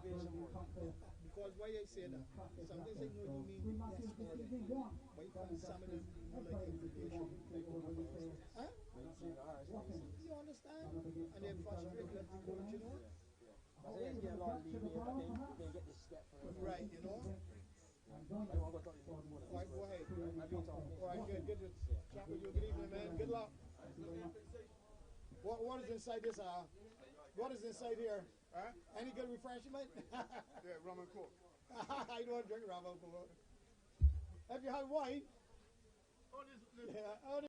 Because why I say that? Sometimes I know you mean yes more than but you find some of them more like invitation, like huh? You understand? And they're frustrated at the coach, you know? I think they get a lot of leeway, but they get disrespect for it. Right, you know? Right, go ahead. All right, good. Good to chat with you. Good evening, man. Good luck. What is inside this? What is inside here? Huh? Any good refreshment? Yeah, rum and coke. I don't drink rum and coke. Have you had wine? Oh, this. Yeah. Oh,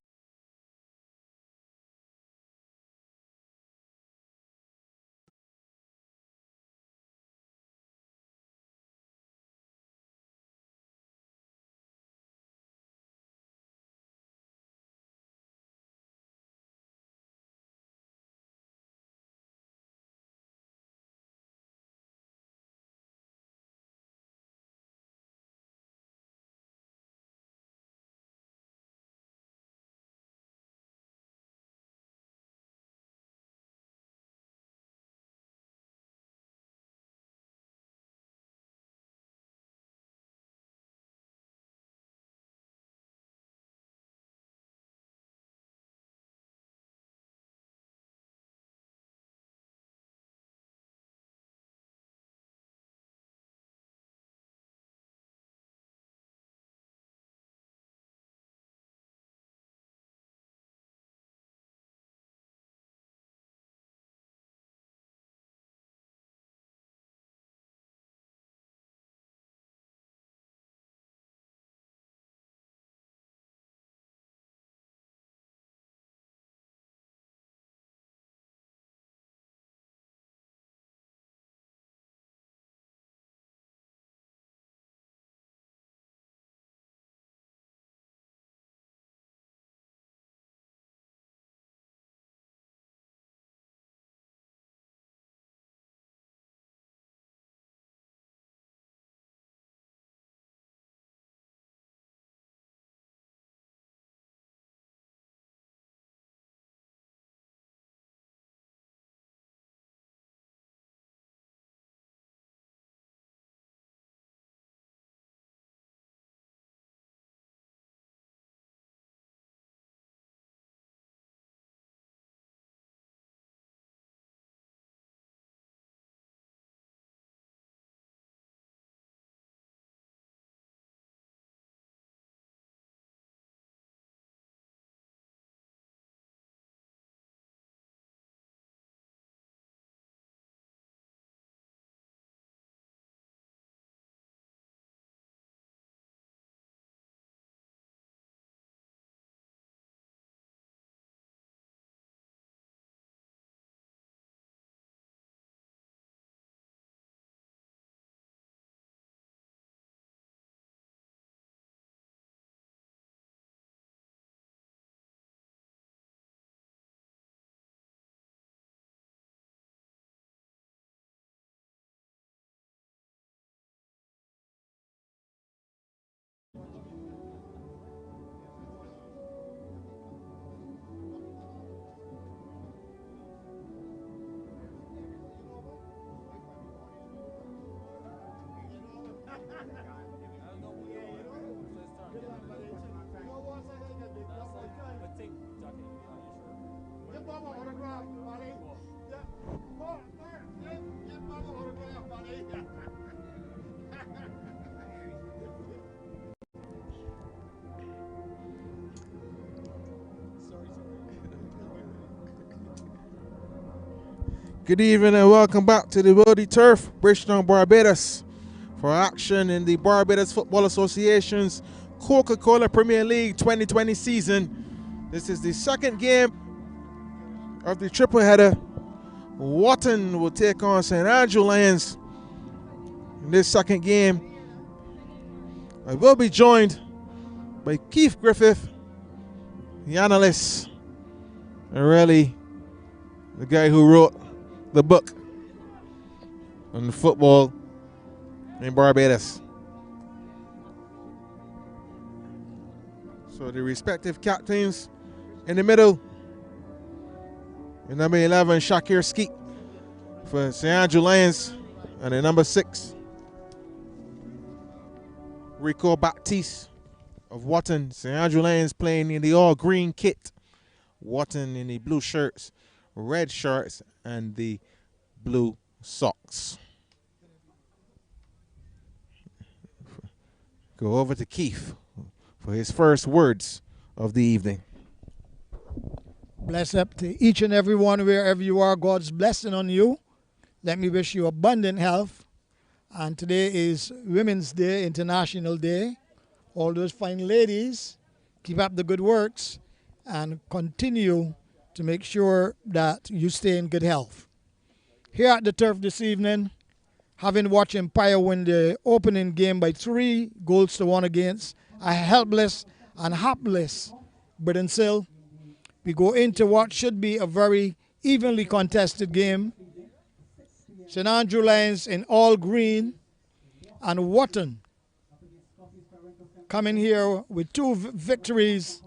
Good evening and welcome back to the Worldy Turf, Bridgetown, Barbados, for action in the Barbados Football Association's Coca-Cola Premier League 2020 season. This is the second game of the triple header. Wotton will take on St. Andrew Lions in this second game. I will be joined by Keith Griffith, the analyst, and really the guy who wrote the book on football in Barbados. So the respective captains in the middle. In number 11, Shakir Skeet for St. Andrew Lions. And then number 6, Rico Baptiste of Wotton. St. Andrew Lions playing in the all-green kit. Wotton in the blue shirts, red shorts, and the blue socks. Go over to Keith for his first words of the evening. Bless up to each and every one wherever you are. God's blessing on you. Let me wish you abundant health. And today is Women's Day, International Day. All those fine ladies, keep up the good works and continue to make sure that you stay in good health. Here at the turf this evening, having watched Empire win the opening game by 3 goals to 1 against a helpless and hapless Bridensill, we go into what should be a very evenly contested game. St. Andrew Lions in all green and Wotton coming here with 2 victories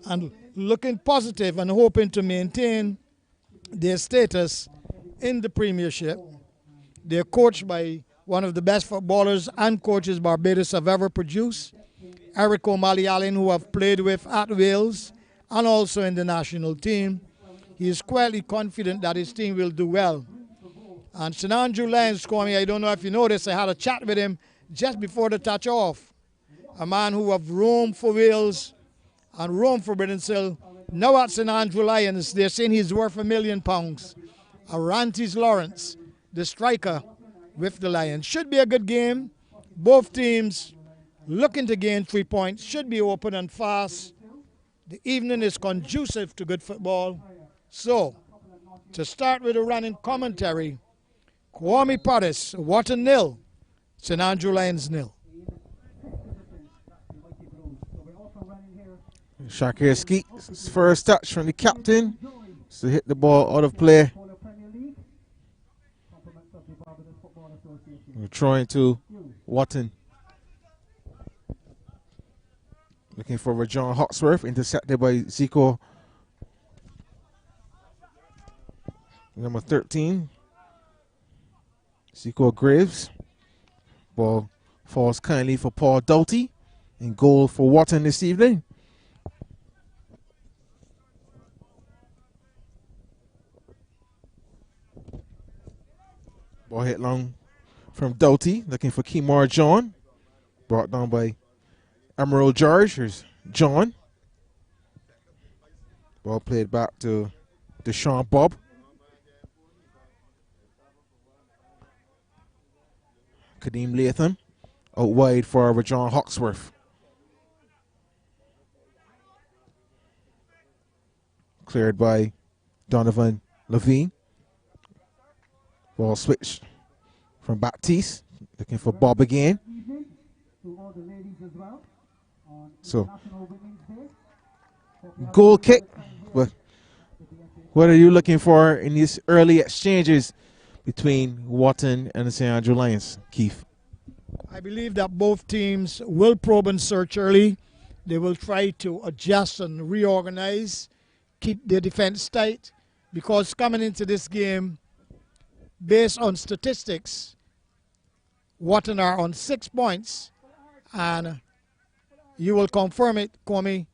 and looking positive and hoping to maintain their status in the Premiership. They're coached by one of the best footballers and coaches Barbados have ever produced, Eric O'Malley Allen, who I've played with at Wales and also in the national team. He is quietly confident that his team will do well. And St. Andrew Lions, I don't know if you noticed, I had a chat with him just before the touch off. A man who have roamed for Wales and roamed for Bridensill. Now at St. Andrew Lions, they're saying he's worth £1 million. Arantes Lawrence, the striker with the Lions. Should be a good game. Both teams looking to gain 3 points. Should be open and fast. The evening is conducive to good football. So, to start with a running commentary, Kwame Paris, Wotton 0, St. Andrew Lions 0. Shakir Skeet's first touch from the captain to hit the ball out of play. We're throwing to Wotton. Looking for John Hawksworth, intercepted by Zico. Number 13, Zico Graves. Ball falls kindly for Paul Doughty. In goal for Wotton this evening. Ball hit long from Doughty, looking for Kemar John. Brought down by Emerald George. Here's John. Ball played back to Deshaun Bob. Kadeem Latham out wide for John Hawksworth. Cleared by Donovan Levine. Ball switched from Baptiste, looking for Bob again. So, goal kick. But what are you looking for in these early exchanges between Wotton and the St. Andrew Lions, Keith? I believe that both teams will probe and search early. They will try to adjust and reorganize, keep their defense tight, because coming into this game, based on statistics, Wotton are on 6 points, and you will confirm it, Kwame,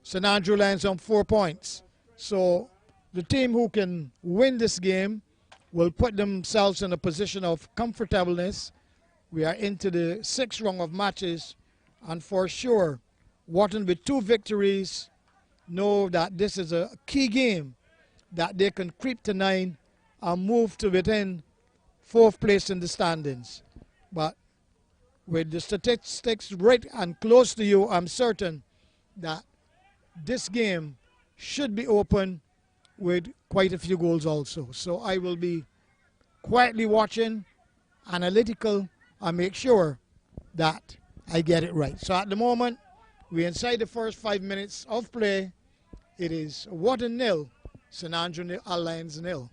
St. Andrew Lions on 4 points. So the team who can win this game will put themselves in a position of comfortableness. We are into the 6th round of matches, and for sure, Wotton with 2 victories know that this is a key game, that they can creep to 9 and move to within 4th place in the standings. But with the statistics right and close to you, I'm certain that this game should be open with quite a few goals also. So I will be quietly watching, analytical, and make sure that I get it right. So at the moment, we're inside the first 5 minutes of play. It is Wotton 0, St. Andrew Lions 0.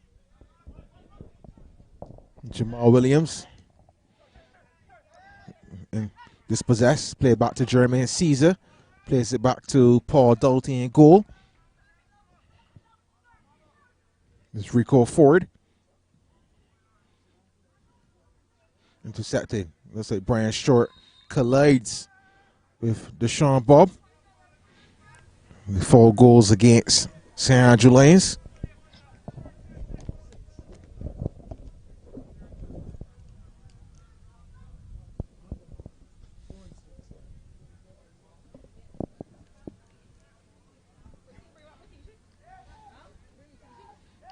Jamal Williams. And dispossessed, play back to Jeremy Caesar. Plays it back to Paul Doughty in goal. It's Rico Ford. Intercepted. Looks like Brian Short collides with Deshaun Bob. 4 goals against St. Andrew Lions.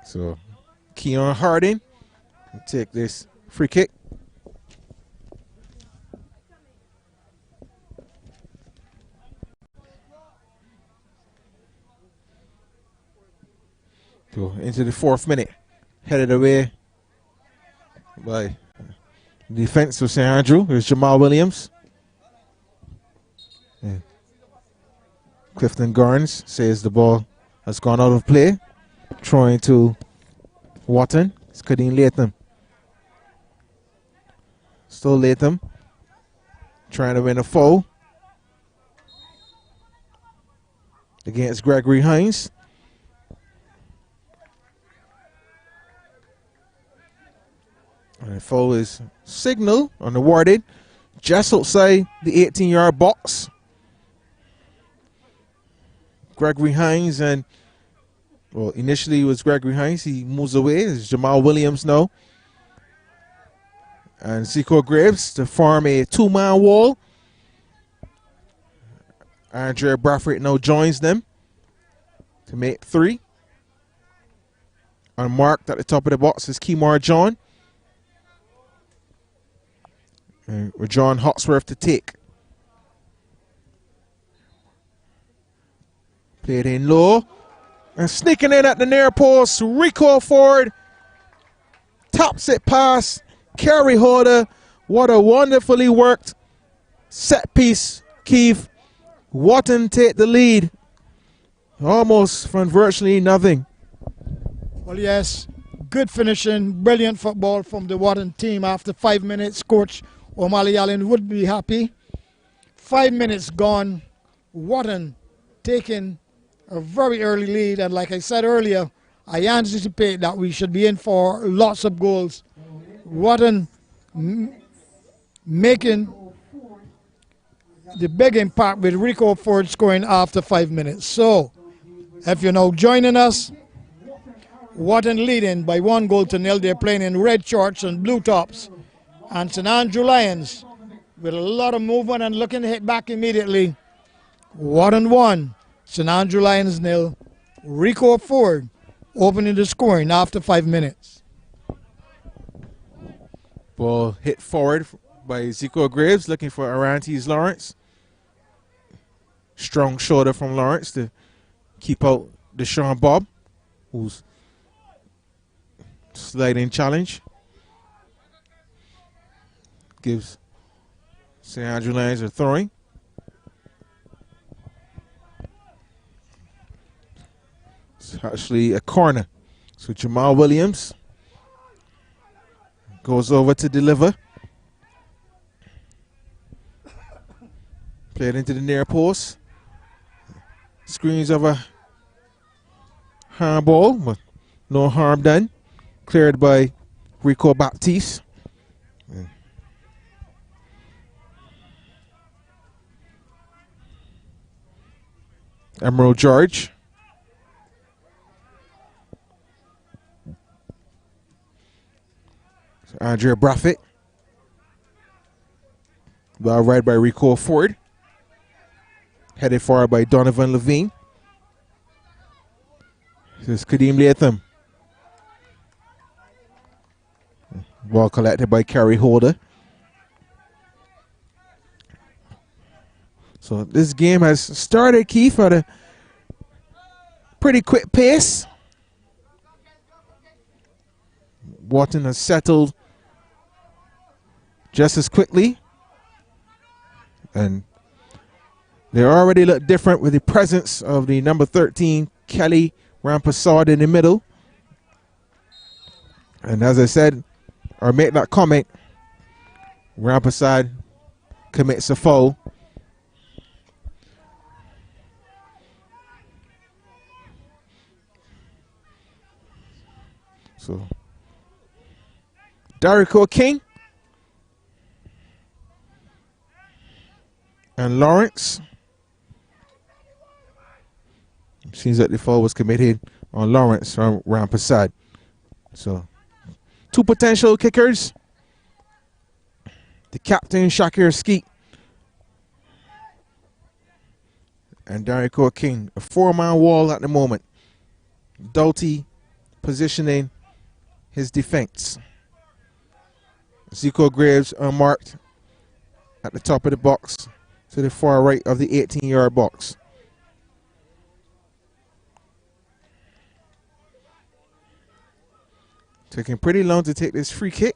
So Keon Harding will take this free kick. So into the 4th minute. Headed away by the defense of St. Andrew. There's Jamal Williams. And Clifton Garnes says the ball has gone out of play. Throwing to Wotton. It's Kadeem Latham. Still Latham. Trying to win a foul against Gregory Hines. And the foul is signal unawarded just outside the 18-yard box. Gregory Hines and, well, initially it was Gregory Hines. He moves away. It's Jamal Williams now. And Zico Graves to form a 2-man wall. Andrea Bradford now joins them to make 3. Unmarked at the top of the box is Kemar John. And with John Hawksworth to take. Played in low. And sneaking in at the near post. Rico Ford. Tops it past Kerry Holder. What a wonderfully worked set piece, Keith. Wotton take the lead. Almost from virtually nothing. Well, yes, good finishing, brilliant football from the Wotton team. After 5 minutes, Coach O'Malley Allen would be happy. 5 minutes gone, Wotton taking a very early lead. And like I said earlier, I anticipate that we should be in for lots of goals. Wotton making the big impact with Rico Ford scoring after 5 minutes. So, if you're now joining us, Wotton leading by 1-0. They're playing in red shorts and blue tops. And St. Andrew Lions with a lot of movement and looking to hit back immediately. Wotton 1, St. Andrew Lions 0. Rico Ford opening the scoring after 5 minutes. Ball hit forward by Zico Graves, looking for Arantes Lawrence. Strong shoulder from Lawrence to keep out Deshaun Bob, who's sliding challenge. Gives St. Andrew Lions a throwing. It's actually a corner. So Jamal Williams goes over to deliver. Played into the near post. Screens of a handball, but no harm done. Cleared by Rico Baptiste. Emerald George. So Andrea Braffett. Well read by Rico Ford. Headed forward by Donovan Levine. This is Kadeem Latham. Ball collected by Kerry Holder. So this game has started, Keith, at a pretty quick pace. Wotton has settled just as quickly. And they already look different with the presence of the number 13, Kelly Rampassard, in the middle. And as I said, or make that comment, Rampassard commits a foul. So, Darico King And Lawrence. Seems like the foul was committed on Lawrence from Rampasad. So, two potential kickers. The captain, Shakir Skeet. And Darrick King. A four-man wall at the moment. Doughty positioning his defense. Zico Graves unmarked at the top of the box to the far right of the 18-yard box. Taking pretty long to take this free kick.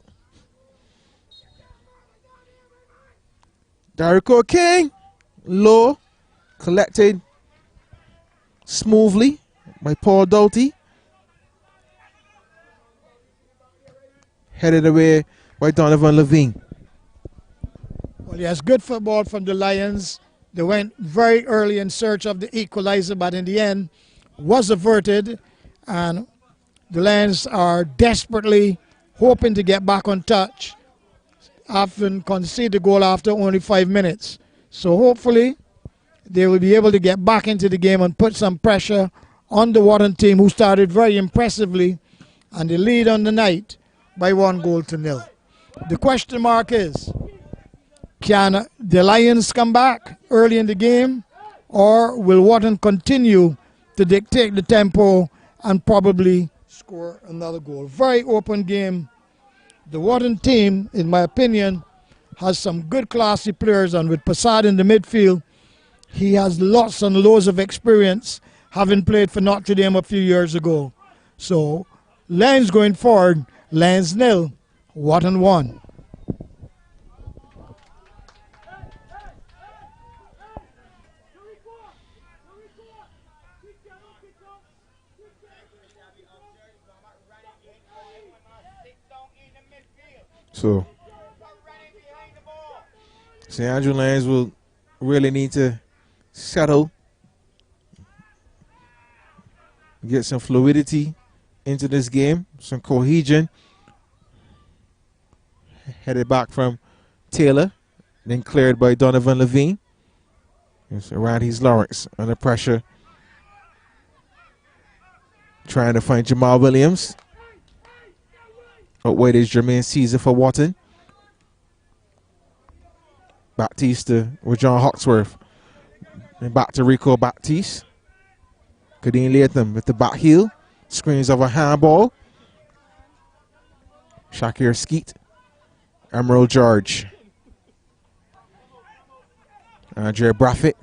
Darrick King, low, collected smoothly by Paul Doughty. Headed away by Donovan Levine. Well, yes, good football from the Lions. They went very early in search of the equalizer, but in the end was averted, and the Lions are desperately hoping to get back on touch after concede the goal after only 5 minutes. So hopefully they will be able to get back into the game and put some pressure on the Wotton team, who started very impressively, and they lead on the night by 1-0. The question mark is, can the Lions come back early in the game, or will Wotton continue to dictate the tempo and probably score another goal? Very open game. The Wotton team, in my opinion, has some good classy players, and with Passad in the midfield, he has lots and loads of experience, having played for Notre Dame a few years ago. So, Lions going forward, Lions 0, Wotton 1. So, St. Andrew Lions will really need to settle, get some fluidity into this game, some cohesion. Headed back from Taylor, then cleared by Donovan Levine. It's around his Lawrence under pressure, trying to find Jamal Williams. Wait is Jermaine Caesar for Wotton. Baptiste with John Hawksworth. And back to Rico Baptiste. Kadeem Latham with the back heel. Screens of a handball. Shakir Skeet. Emerald George. Andre Braffett.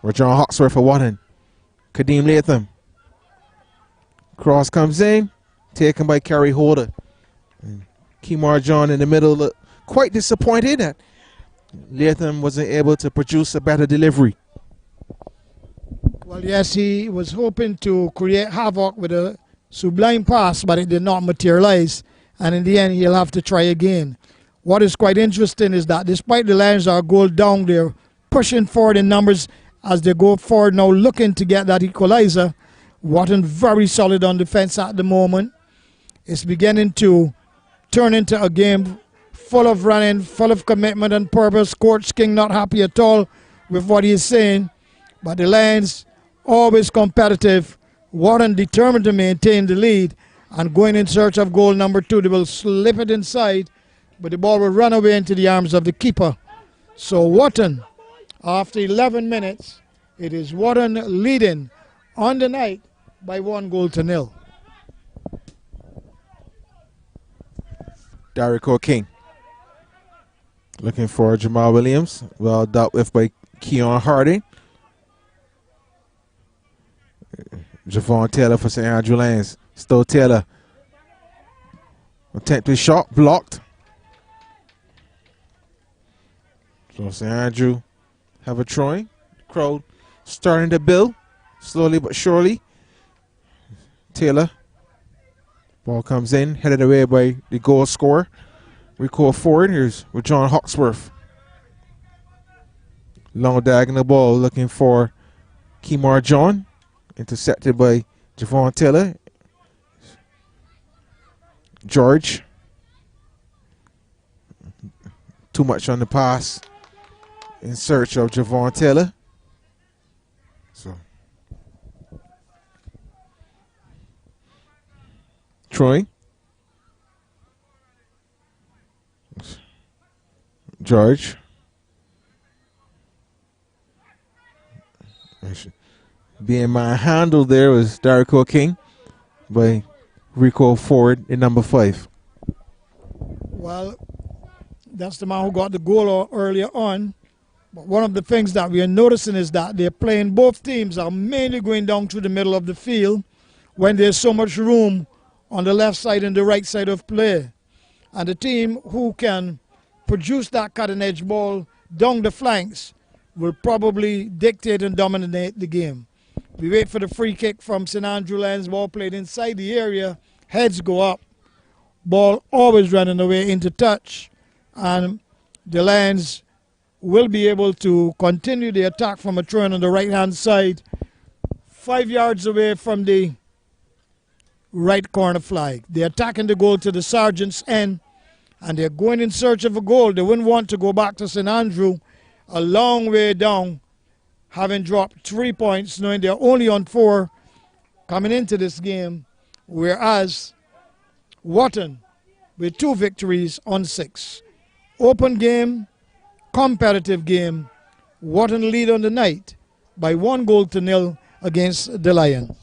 With John Hawksworth for Wotton. Kadeem Latham. Cross comes in, taken by Kerry Holder. And Kemar John in the middle looked quite disappointed that Latham wasn't able to produce a better delivery. Well, yes, he was hoping to create havoc with a sublime pass, but it did not materialize. And in the end, he'll have to try again. What is quite interesting is that despite the Lions are goal down, they're pushing forward in numbers as they go forward now, looking to get that equalizer. Wotton very solid on defense at the moment. It's beginning to turn into a game full of running, full of commitment and purpose. Coach King not happy at all with what he's saying. But the Lions always competitive. Wotton determined to maintain the lead and going in search of goal number 2. They will slip it inside, but the ball will run away into the arms of the keeper. So Wotton, after 11 minutes, it is Wotton leading on the night by 1-0. Darrick King looking for Jamal Williams. Well dealt with by Keon Harding. Javon Taylor for St. Andrew Lions. Still Taylor. Attempted shot blocked. So St. Andrew have a throwing. Crowd starting to build slowly but surely. Taylor. Ball comes in, headed away by the goal scorer. We call forward. Here's with John Hawksworth. Long diagonal ball looking for Kemar John. Intercepted by Javon Taylor. George. too much on the pass in search of Javon Taylor. So Troy. George. Being handled there was Darico King by Rico Ford in number 5. Well, that's the man who got the goal earlier on. But one of the things that we are noticing is that they're playing, both teams are mainly going down through the middle of the field when there's so much room on the left side and the right side of play. And the team who can produce that cutting edge ball down the flanks will probably dictate and dominate the game. We wait for the free kick from St. Andrew Lions, ball played inside the area, heads go up, ball always running away into touch, and the Lions will be able to continue the attack from a throw-in on the right-hand side, 5 yards away from the right corner flag. They're attacking the goal to the Sergeant's end, and they're going in search of a goal. They wouldn't want to go back to St. Andrew a long way down, having dropped 3 points, knowing they're only on 4 coming into this game, whereas Wotton with 2 victories on 6. Open game, competitive game. Wotton lead on the night by 1-0 against the Lions.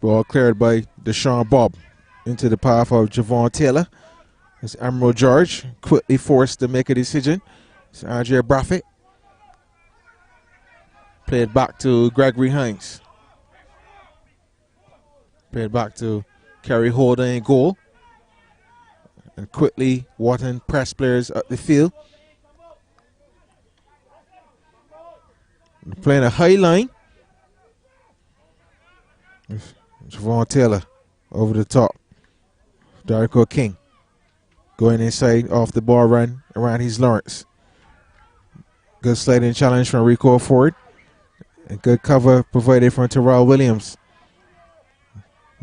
Ball cleared by Deshaun Bob into the path of Javon Taylor. It's Emerald George quickly forced to make a decision. It's Andre Braffett. Played back to Gregory Hines. Played back to Kerry Holder in goal. And quickly, Wotton press players up the field. Playing a high line. Javon Taylor over the top. Darico King going inside off the ball run around his Lawrence. Good sliding challenge from Rico Ford. And good cover provided from Terrell Williams.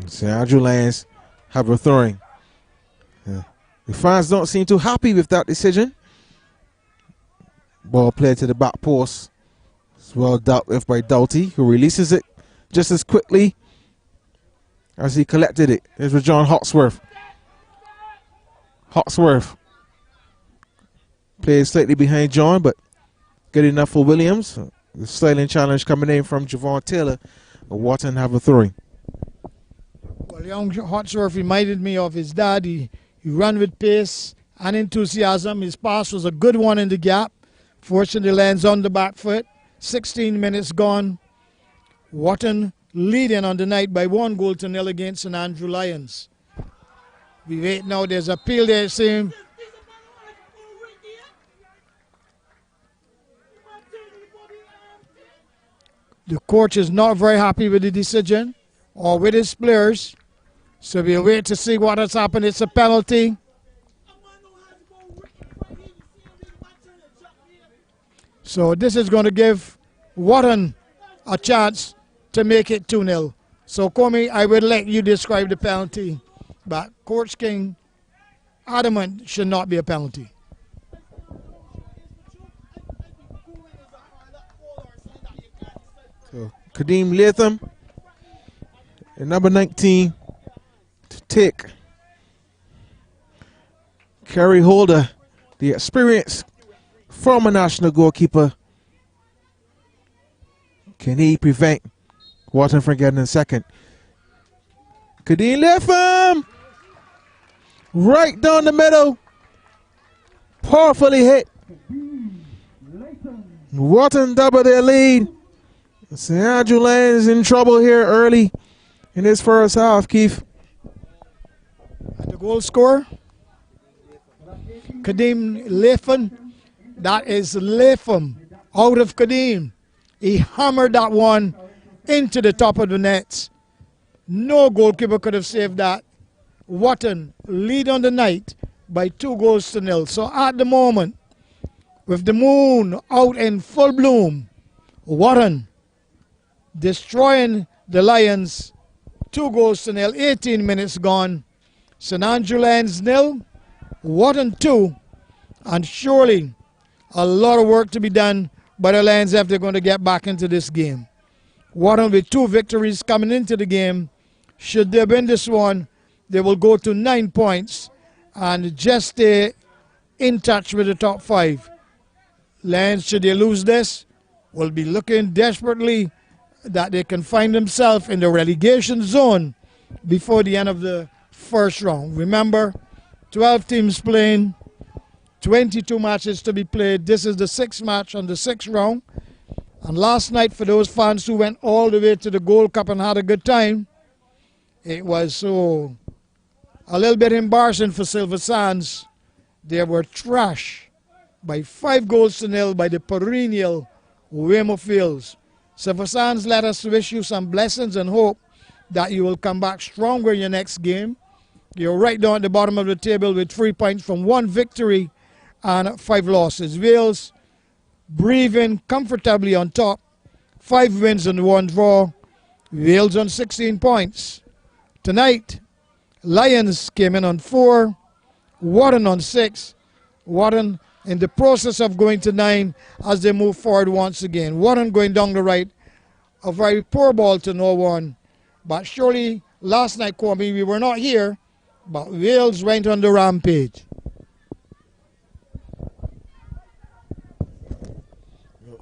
St. Andrew Lions have a throwing. The fans don't seem too happy with that decision. Ball played to the back post. It's well dealt with by Doughty, who releases it just as quickly as he collected it. Here's with John Hawksworth. Hawksworth plays slightly behind John, but good enough for Williams. The sliding challenge coming in from Javon Taylor. Wotton have a throwing. Well, young Hawksworth reminded me of his dad. He ran with pace and enthusiasm. His pass was a good one in the gap, forcing the Lions on the back foot. 16 minutes gone. Wotton leading on the night by 1-0 against St. Andrew Lions. We wait now. There's a appeal there, saying the coach is not very happy with the decision or with his players. So we'll wait to see what has happened. It's a penalty. So this is going to give Wotton a chance to make it 2-0. So, Comey, I will let you describe the penalty. But Coach King, adamant, should not be a penalty. So, Kadeem Latham, and number 19, to take Kerry Holder, the experienced former national goalkeeper. Can he prevent Wotton from getting in second? Kadeem Latham, right down the middle, powerfully hit. Wotton double their lead. St. Andrew Lions in trouble here early in this first half, Keith. The goal scorer, Kadeem Latham. That is Latham out of Kadeem. He hammered that one into the top of the net. No goalkeeper could have saved that. Wotton lead on the night by 2-0. So at the moment, with the moon out in full bloom, Wotton destroying the Lions 2-0. 18 minutes gone. St. Andrew Lions 0, Wotton 2, and surely a lot of work to be done by the Lions if they're going to get back into this game. Wotton with 2 victories coming into the game. Should they win this one, they will go to 9 points and just stay in touch with the top 5. Lions, should they lose this, will be looking desperately that they can find themselves in the relegation zone before the end of the first round. Remember, 12 teams playing, 22 matches to be played. This is the 6th match on the 6th round. And last night, for those fans who went all the way to the Gold Cup and had a good time, it was so a little bit embarrassing for Silver Sands. They were trashed by 5-0 by the perennial Weymouth Fields. Silver Sands, let us wish you some blessings and hope that you will come back stronger in your next game. You're right down at the bottom of the table with 3 points from 1 victory and 5 losses. Wales breathing comfortably on top. 5 wins and 1 draw. Wales on 16 points. Tonight, Lions came in on 4. Wotton on 6. Wotton in the process of going to 9 as they move forward once again. Wotton going down the right. A very poor ball to no one. But surely last night, Kwame, we were not here, but Wales went on the rampage.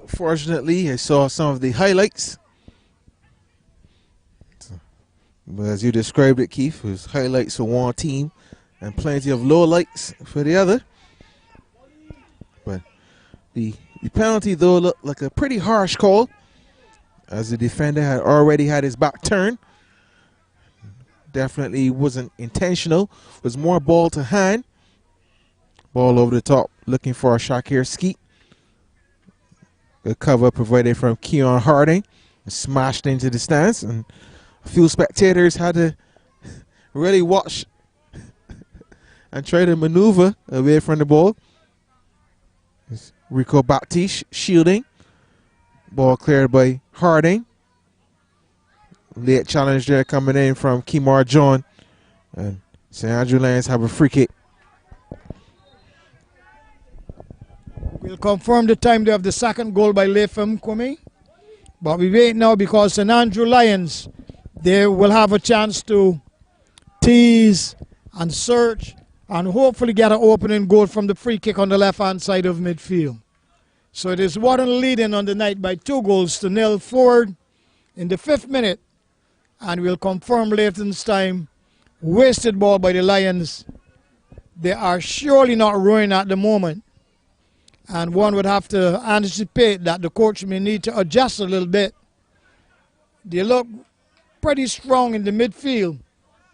Fortunately, I saw some of the highlights. But as you described it, Keith, it was highlights for one team and plenty of lowlights for the other. But the penalty, though, looked like a pretty harsh call, as the defender had already had his back turned. Definitely wasn't intentional. It was more ball to hand. Ball over the top, looking for a Shakir Skeet. The cover provided from Keon Harding, smashed into the stands, and a few spectators had to really watch and try to maneuver away from the ball. It's Rico Baptiste shielding. Ball cleared by Harding. Late challenge there coming in from Kemar John. And St. Andrew Lions have a free kick. We'll confirm the time of the second goal by Latham, Kwame. But we wait now because St. Andrew Lions, they will have a chance to tease and search and hopefully get an opening goal from the free kick on the left-hand side of midfield. So it is Wotton leading on the night by 2-0 forward in the 5th minute. And we'll confirm Layton's time. Wasted ball by the Lions. They are surely not ruined at the moment. And one would have to anticipate that the coach may need to adjust a little bit. They look pretty strong in the midfield,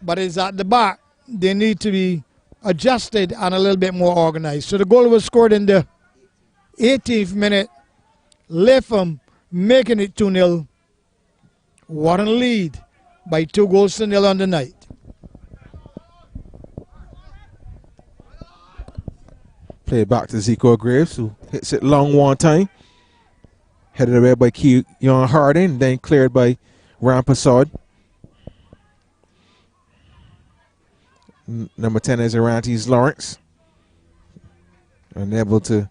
but it's at the back. They need to be adjusted and a little bit more organized. So the goal was scored in the 18th minute. Latham making it 2-0. Wotton lead by 2-0 on the night. Play it back to Zico Graves, who hits it long one time. Headed away by Keon Harding, then cleared by Rampasad. Number 10 is Arantes Lawrence. Unable to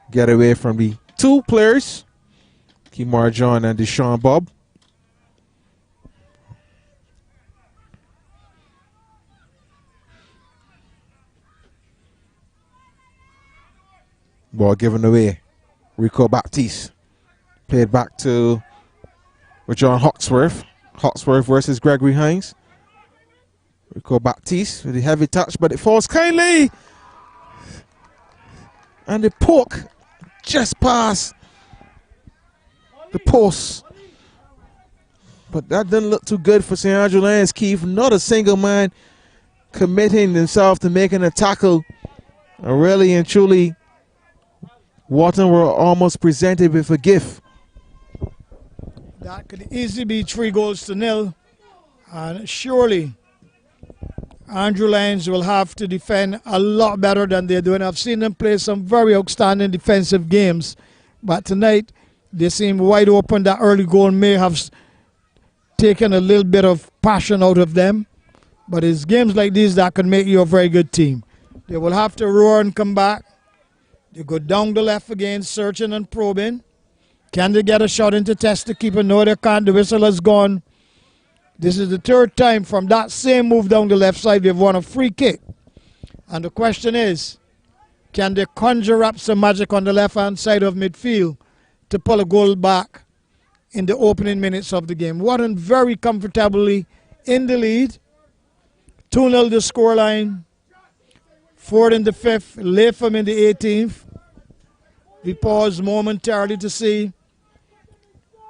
get away from the 2 players, Kemar John and Deshaun Bob. Ball given away. Rico Baptiste. Played back to John Hawksworth. Hawksworth versus Gregory Hines. Rico Baptiste with a heavy touch, but it falls kindly. And the poke just past the post. But that didn't look too good for St. Andrew Lions, Keith. Not a single man committing himself to making a tackle. And really and truly, Wotton were almost presented with a gift. That could easily be 3-0. And surely Andrew Lions will have to defend a lot better than they're doing. I've seen them play some very outstanding defensive games. But tonight, they seem wide open. That early goal may have taken a little bit of passion out of them. But it's games like these that can make you a very good team. They will have to roar and come back. They go down the left again, searching and probing. Can they get a shot in to test the keeper? No, they can't. The whistle has gone. This is the third time from that same move down the left side they've won a free kick. And the question is, can they conjure up some magic on the left-hand side of midfield to pull a goal back in the opening minutes of the game? Wotton very comfortably in the lead. 2-0 the scoreline. Ford in the 5th, Latham in the 18th. We pause momentarily to see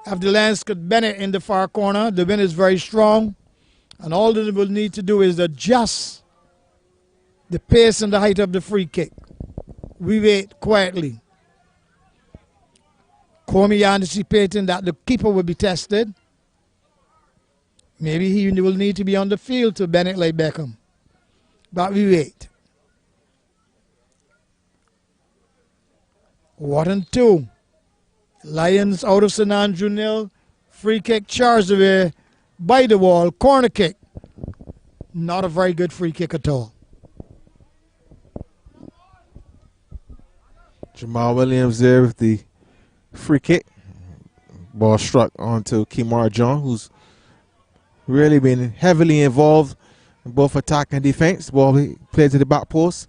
if the Lions could Bennett in the far corner. The wind is very strong, and all that they will need to do is adjust the pace and the height of the free kick. We wait quietly. Comey anticipating that the keeper will be tested. Maybe he will need to be on the field to Bennett like Beckham. But we wait. Wotton 2. Lions out of St. Andrew 0. Free kick charged away by the wall. Corner kick. Not a very good free kick at all. Jamal Williams there with the free kick. Ball struck onto Kemar John, who's really been heavily involved in both attack and defense. Ball played to the back post.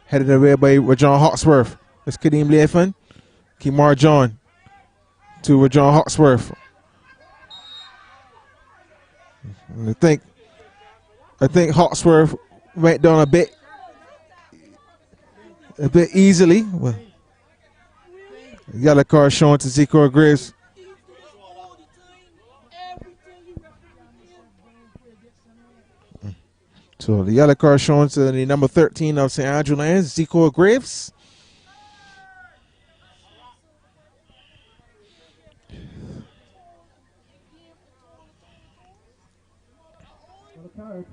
Headed away by Rajon Hawksworth. It's Kadeem Latham. Kemar John to Rajon Hawksworth. And I think Hawksworth went down a bit easily. Well, yellow card shown to Zeko Graves. So the yellow card shown to the number 13 of St. Andrew Lions, Zeko Graves. Card,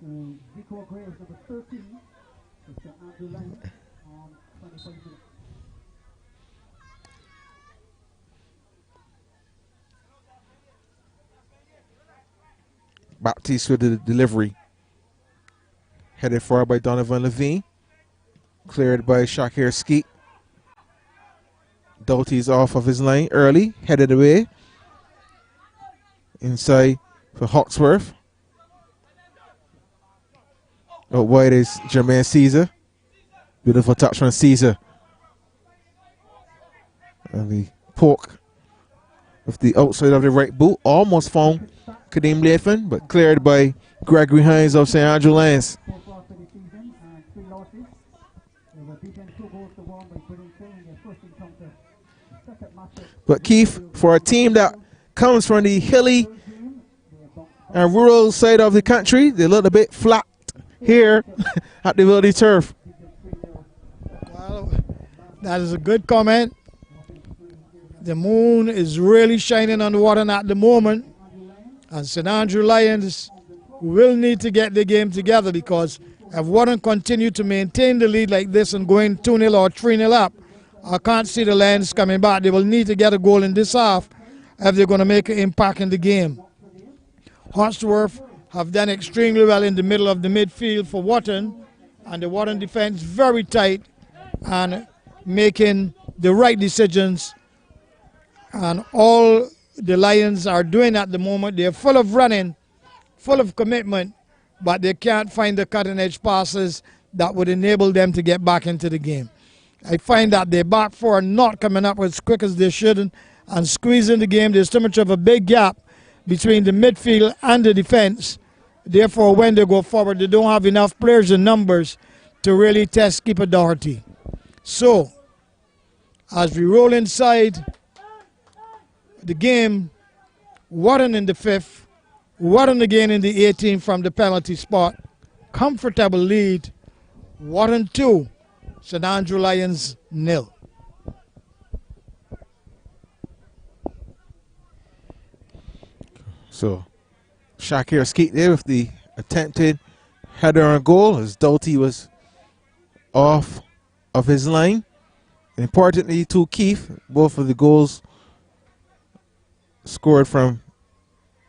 Zeko Graves, number 13, Mr. Andrew Lions on 20 minutes. Baptiste with the delivery. Headed forward by Donovan Levine. Cleared by Shakir Skeet. Doughty's off of his lane early. Headed away. Inside for Hawksworth. Out wide is Jermaine Caesar. Beautiful touch from Caesar. And the poke with the outside of the right boot. Almost found Kadeem Latham, but cleared by Gregory Hines of St. Andrew Lions. But Keith, for a team that comes from the hilly and rural side of the country, they look a bit flat here at the Wildy Turf. Well, that is a good comment. The moon is really shining on the Wotton at the moment, and St. Andrew Lions will need to get the game together, because if Wotton continue to maintain the lead like this and going 2-0 or 3-0 up, I can't see the Lions coming back. They will need to get a goal in this half if they're going to make an impact in the game. Hawksworth have done extremely well in the middle of the midfield for Wotton, and the Wotton defense very tight and making the right decisions. And all the Lions are doing at the moment, they're full of running, full of commitment, but they can't find the cutting edge passes that would enable them to get back into the game. I find that their back four are not coming up as quick as they should and squeezing the game. There's too much of a big gap between the midfield and the defense. Therefore, when they go forward, they don't have enough players in numbers to really test keeper Doherty. So, as we roll inside the game, Wotton in the 5th, Wotton again in the 18th from the penalty spot. Comfortable lead, Wotton 2, St. Andrew Lions 0. So, Shakir Skeet there with the attempted header on goal as Doughty was off of his line. And importantly, to Keith, both of the goals scored from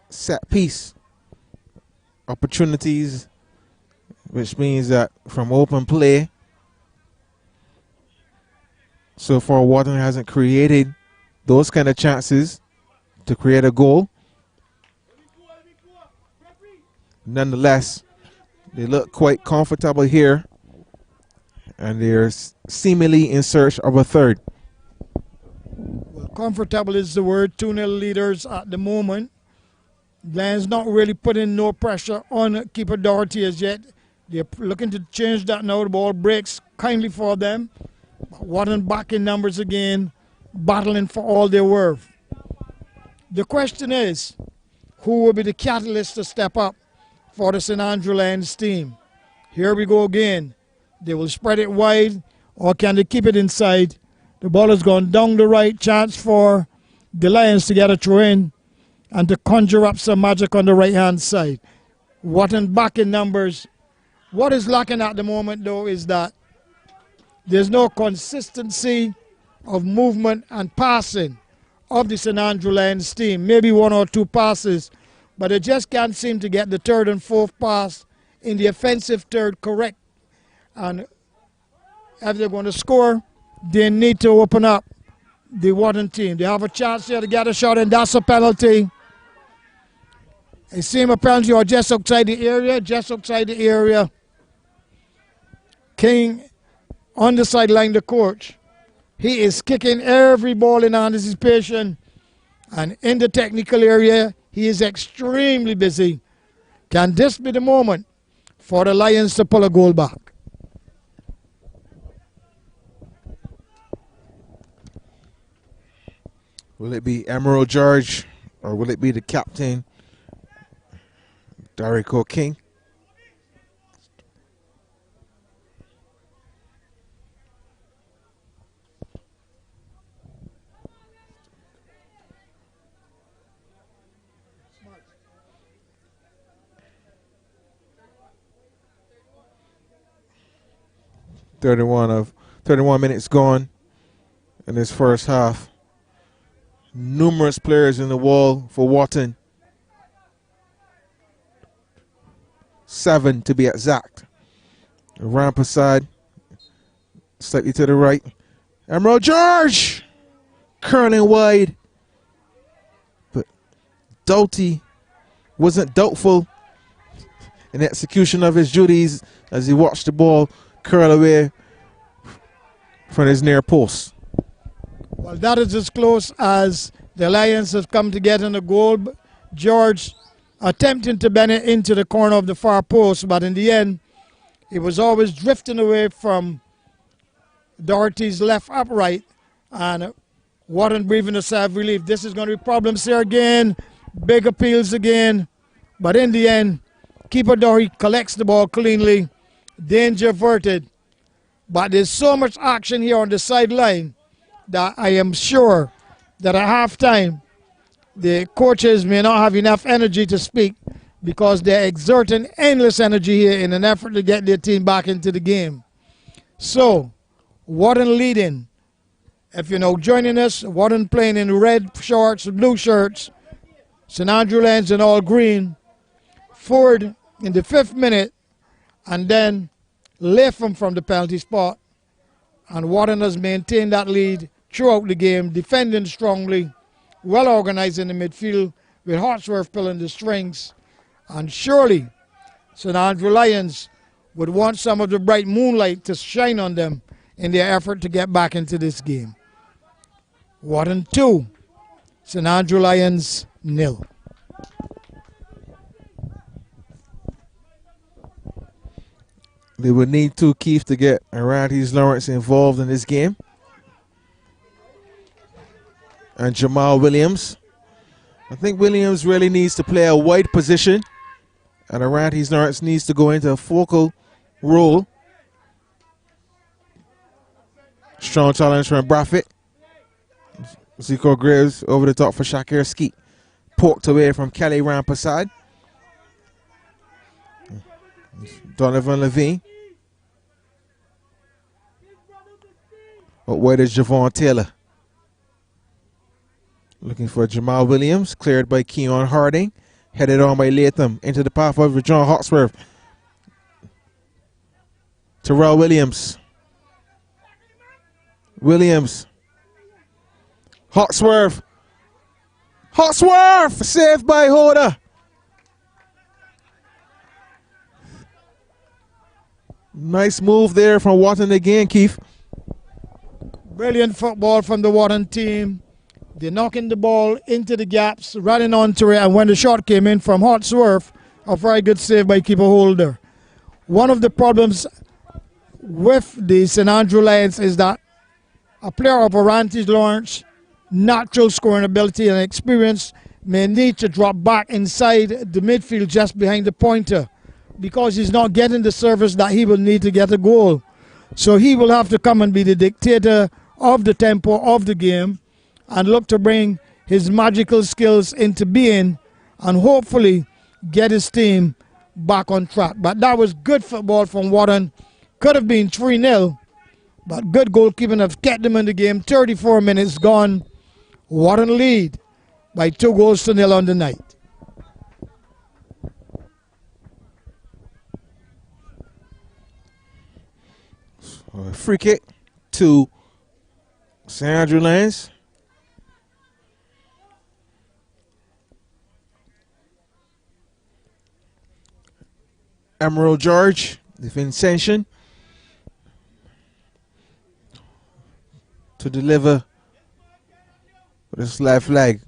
set piece. opportunities, which means that from open play, so far Wotton hasn't created those kind of chances to create a goal. Nonetheless, they look quite comfortable here, and they're seemingly in search of a third. Well, comfortable is the word. 2-0 leaders at the moment. Lions not really putting no pressure on keeper Doherty as yet. They're looking to change that now. The ball breaks kindly for them. Wotton back in numbers again, battling for all their worth. The question is, who will be the catalyst to step up for the St. Andrew Lions team? Here we go again. They will spread it wide, or can they keep it inside? The ball has gone down the right. Chance for the Lions to get a throw in and to conjure up some magic on the right-hand side. Wotton back in numbers. What is lacking at the moment, though, is that there's no consistency of movement and passing of the St. Andrew Lions team. Maybe 1 or 2 passes, but they just can't seem to get the third and fourth pass in the offensive third correct. And if they're going to score, they need to open up the Wotton team. They have a chance here to get a shot, and that's a penalty. It seems a penalty or just outside the area, King on the sideline, the coach. He is kicking every ball in anticipation, and in the technical area, he is extremely busy. Can this be the moment for the Lions to pull a goal back? Will it be Emerald George, or will it be the captain, Darico King? Thirty-one minutes gone in this first half. Numerous players in the wall for Wotton. 7 to be exact. Rampa side, slightly to the right. Emerald George curling wide, but Doughty wasn't doubtful in execution of his duties as he watched the ball curl away from his near post. Well, that is as close as the Lions have come to getting a goal. George attempting to bend it into the corner of the far post, but in the end, it was always drifting away from Doherty's left upright, and Wotton breathing a sigh of relief. This is going to be problems here again, big appeals again, but in the end, keeper Doherty collects the ball cleanly, danger averted. But there's so much action here on the sideline that I am sure that at halftime, the coaches may not have enough energy to speak because they're exerting endless energy here in an effort to get their team back into the game. So, Wotton leading. If you're now joining us, Wotton playing in red shorts, blue shirts, St. Andrew Lions in all green. Ford in the 5th minute, and then Latham from the penalty spot. And Wotton has maintained that lead throughout the game, defending strongly, well organized in the midfield, with Hartsworth pulling the strings. And surely, St. Andrew Lions would want some of the bright moonlight to shine on them in their effort to get back into this game. Wotton 2, St. Andrew Lions 0. They would need 2 Keith to get Arantes Lawrence involved in this game. And Jamal Williams. I think Williams really needs to play a wide position, and Arantes Lawrence needs to go into a focal role. Strong challenge from Braffett. Zico Graves over the top for Shakir Skeet. Poked away from Kelly Rampa side. Donovan Levine. But where is Javon Taylor? Looking for Jamal Williams, cleared by Keon Harding. Headed on by Latham into the path of John Hawksworth. Terrell Williams. Hawksworth. Saved by Hoda. Nice move there from Wotton again, Keith. Brilliant football from the Wotton team. They're knocking the ball into the gaps, running onto it, and when the shot came in from Hawksworth, a very good save by keeper Holder. One of the problems with the St. Andrew Lions is that a player of Orantes Lawrence, natural scoring ability and experience, may need to drop back inside the midfield just behind the pointer because he's not getting the service that he will need to get a goal. So he will have to come and be the dictator of the tempo of the game and look to bring his magical skills into being and hopefully get his team back on track. But that was good football from Wotton. Could have been 3-0, but good goalkeeping have kept them in the game. 34 minutes gone. Wotton lead by 2-0 on the night. Free kick to St. Andrew Lions. Emerald George, the Vincentian, to deliver with his left leg.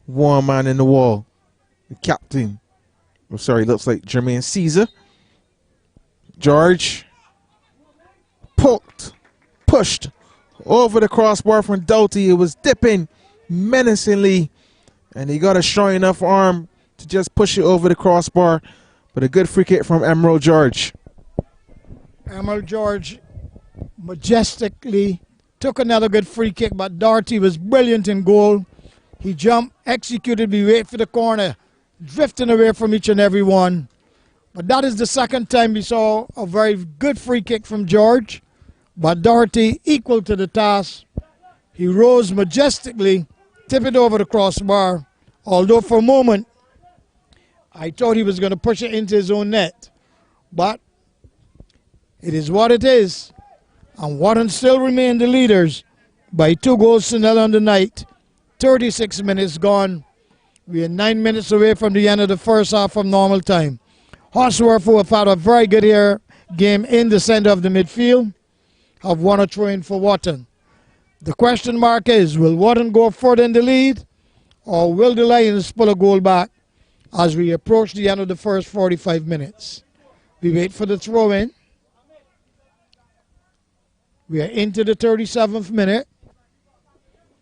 One man in the wall. The captain. I'm sorry, looks like Jermaine Caesar. George pushed over the crossbar from Doughty. It was dipping menacingly, and he got a strong enough arm to just push it over the crossbar. But a good free kick from Emerald George. Emerald George majestically took another good free kick, but Doherty was brilliant in goal. He jumped, executed, we wait for the corner, drifting away from each and every one. But that is the second time we saw a very good free kick from George. But Doherty equal to the task. He rose majestically, tipped it over the crossbar, although for a moment I thought he was going to push it into his own net. But it is what it is. And Wotton still remain the leaders by 2-0 on the night. 36 minutes gone. We are 9 minutes away from the end of the first half of normal time. Hawksworth, who have had a very good game in the center of the midfield, have won a throw-in for Wotton. The question mark is, will Wotton go further in the lead, or will the Lions pull a goal back as we approach the end of the first 45 minutes? We wait for the throw-in. We are into the 37th minute.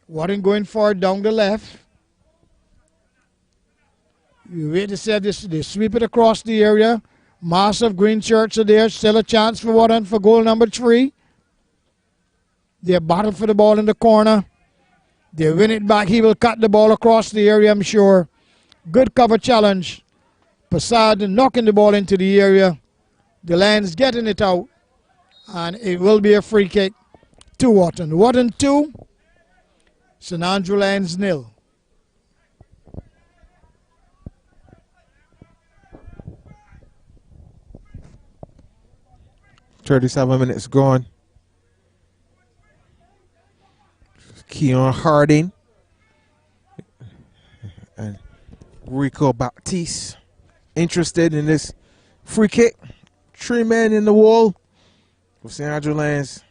Wotton going forward down the left. We wait to see this. They sweep it across the area. Massive green shirts are there. Still a chance for Wotton for goal number 3. They battle for the ball in the corner. They win it back. He will cut the ball across the area, I'm sure. Good cover challenge. Passad knocking the ball into the area. The Lions getting it out. And it will be a free kick to Wotton. Wotton 2, St. Andrew Lions 0. "37 minutes gone." Keon Harding and Rico Baptiste interested in this free kick. 3 men in the wall for St. Andrew Lions.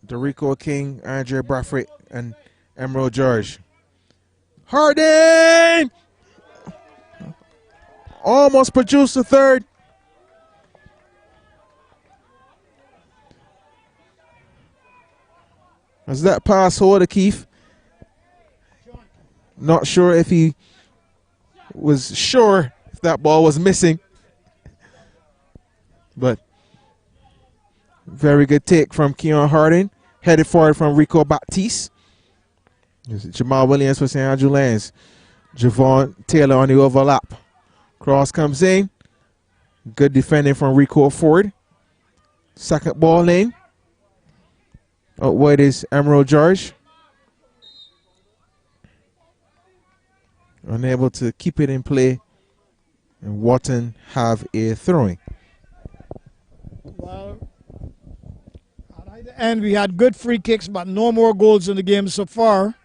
Derico King, Andre Brathwaite, and Emerald George. Harding almost produced a third. Was that pass over to Keith? Not sure if he was sure if that ball was missing. But very good take from Keon Harding. Headed forward from Rico Baptiste. Jamal Williams for St. Andrew Lions. Javon Taylor on the overlap. Cross comes in. Good defending from Rico Ford. Second ball in. Out wide is Emerald George. Unable to keep it in play And Wotton have a throwing. Well, at either end we had good free kicks, but no more goals in the game so far.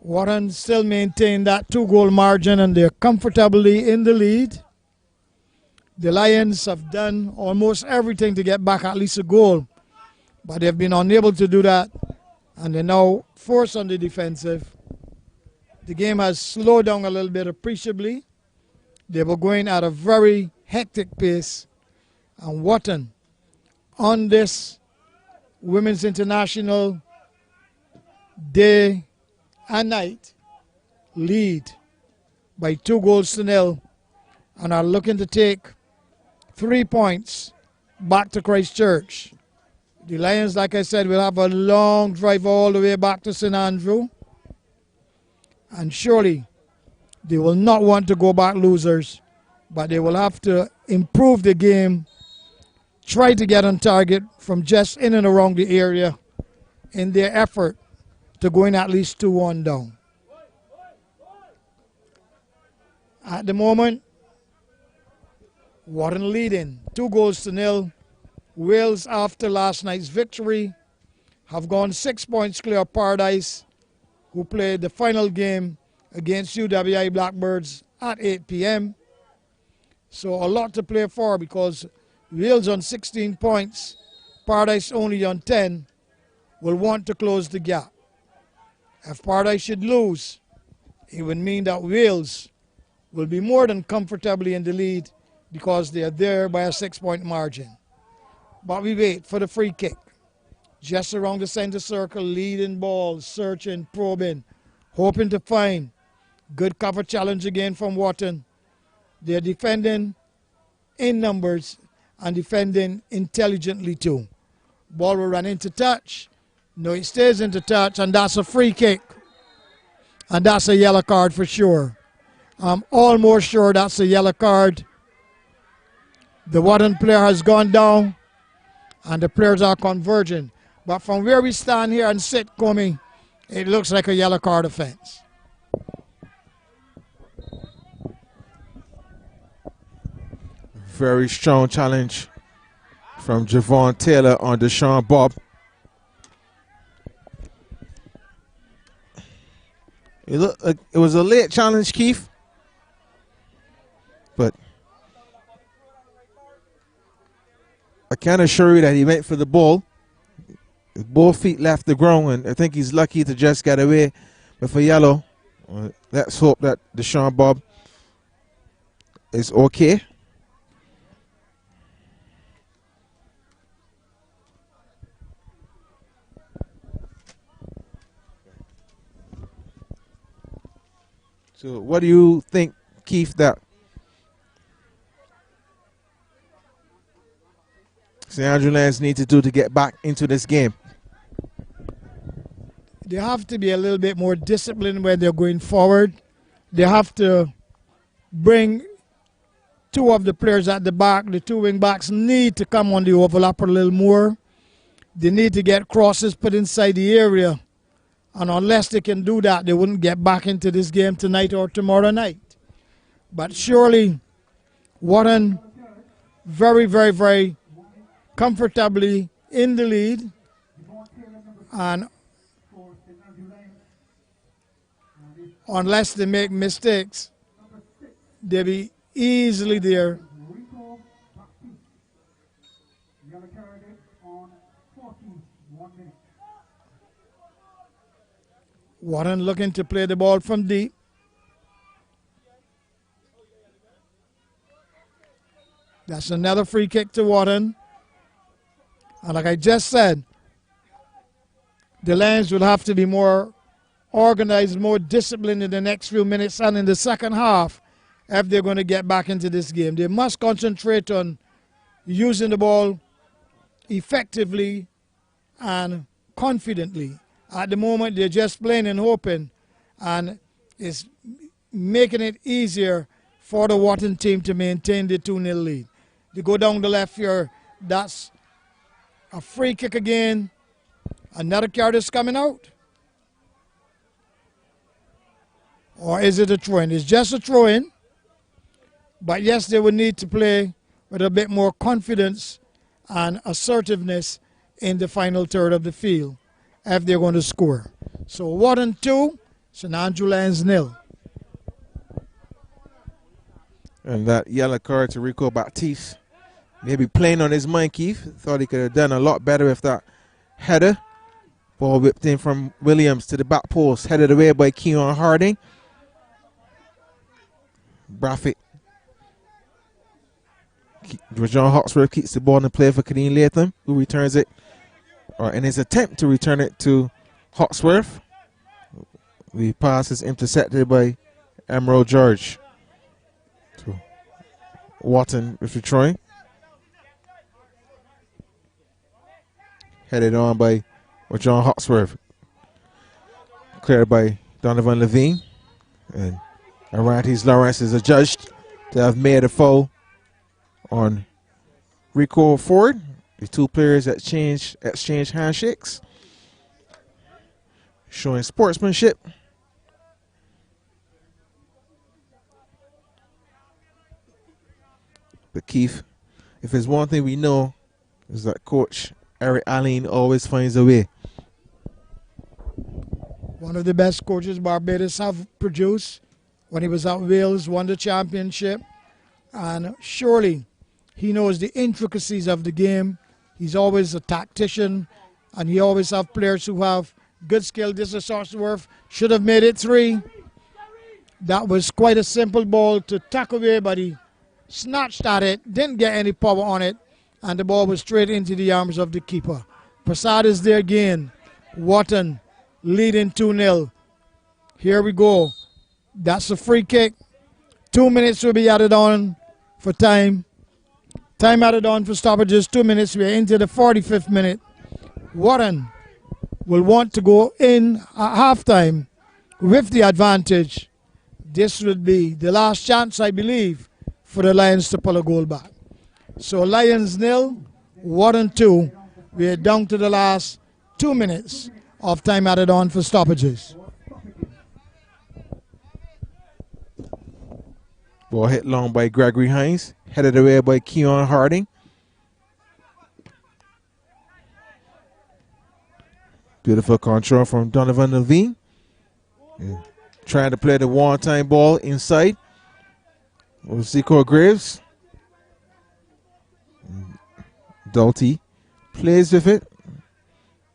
Wotton still maintain that 2-goal margin, and they're comfortably in the lead. The Lions have done almost everything to get back at least a goal, but they've been unable to do that, and they're now forced on the defensive. The game has slowed down a little bit appreciably. They were going at a very hectic pace, and Wotton on this Women's International Day and night lead by 2-0 and are looking to take 3 points back to Christchurch. The Lions, like I said, will have a long drive all the way back to St. Andrew, and surely they will not want to go back losers, but they will have to improve the game, try to get on target from just in and around the area in their effort to going at least 2-1 down. At the moment, Wotton leading 2-0. Wales, after last night's victory, have gone 6 points clear of Paradise, who played the final game against UWI Blackbirds at 8 p.m. So a lot to play for, because Wales on 16 points, Paradise only on 10, will want to close the gap. If Paradise should lose, it would mean that Wales will be more than comfortably in the lead, because they are there by a 6-point margin. But we wait for the free kick. Just around the center circle, leading ball, searching, probing, hoping to find. Good cover challenge again from Wotton. They're defending in numbers and defending intelligently too. Ball will run into touch. No, it stays into touch, and that's a free kick. And that's a yellow card for sure. I'm almost sure that's a yellow card. The Wotton player has gone down, and the players are converging. But from where we stand here and sit, Comey, it looks like a yellow card offense. Very strong challenge from Javon Taylor on Deshaun Bob. It was a late challenge, Keith, but I can assure you that he went for the ball. Both feet left the ground, and I think he's lucky to just get away with a yellow. Let's hope that Deshaun Bob is okay. So what do you think, Keith, that St. Andrew Lions need to do to get back into this game? They have to be a little bit more disciplined when they're going forward. They have to bring 2 of the players at the back. The 2 wing backs need to come on the overlap a little more. They need to get crosses put inside the area. And unless they can do that, they wouldn't get back into this game tonight or tomorrow night. But surely, Wotton very, very, very comfortably in the lead. And unless they make mistakes, they'll be easily there. Wotton looking to play the ball from deep. That's another free kick to Wotton. And like I just said, the Lions will have to be more organized, more disciplined in the next few minutes and in the second half if they're going to get back into this game. They must concentrate on using the ball effectively and confidently. At the moment, they're just playing and hoping, and it's making it easier for the Wotton team to maintain the 2-0 lead. They go down the left here. That's a free kick again. Another card is coming out. Or is it a throw-in? It's just a throw-in. But yes, they would need to play with a bit more confidence and assertiveness in the final third of the field if they're going to score. So Wotton 2, St. Andrew Lions 0. And that yellow card to Rico Baptiste. Maybe playing on his mind, Keith. Thought he could have done a lot better with that header. Ball whipped in from Williams to the back post. Headed away by Keon Harding. Braffett. John Hawksworth keeps the ball in play for Kadeem Latham, who returns it, or in his attempt to return it to Hawksworth. The pass is intercepted by Emerald George. To Wotton with the try. Headed on by John Hawksworth. Cleared by Donovan Levine. And Arantes Lawrence is adjudged to have made a foul on Rico Ford. The two players exchange handshakes, showing sportsmanship. But Keith, if there's one thing we know, is that Coach Eric Allen always finds a way. One of the best coaches Barbados have produced. When he was at Wales, won the championship, and surely he knows the intricacies of the game. He's always a tactician, and he always have players who have good skill. This is Hawksworth, should have made it 3. That was quite a simple ball to tuck away, but he snatched at it, didn't get any power on it, and the ball was straight into the arms of the keeper. Prasad is there again. Wotton leading 2-0. Here we go. That's a free kick. 2 minutes will be added on for time. Time added on for stoppages. 2 minutes. We're into the 45th minute. Wotton will want to go in at halftime with the advantage. This would be the last chance, I believe, for the Lions to pull a goal back. So Lions 0, Wotton 2. We're down to the last 2 minutes of time added on for stoppages. Ball hit long by Gregory Hines. Headed away by Keon Harding. Beautiful control from Donovan Levine. Trying to play the one-time ball inside. Zico Graves. Doughty plays with it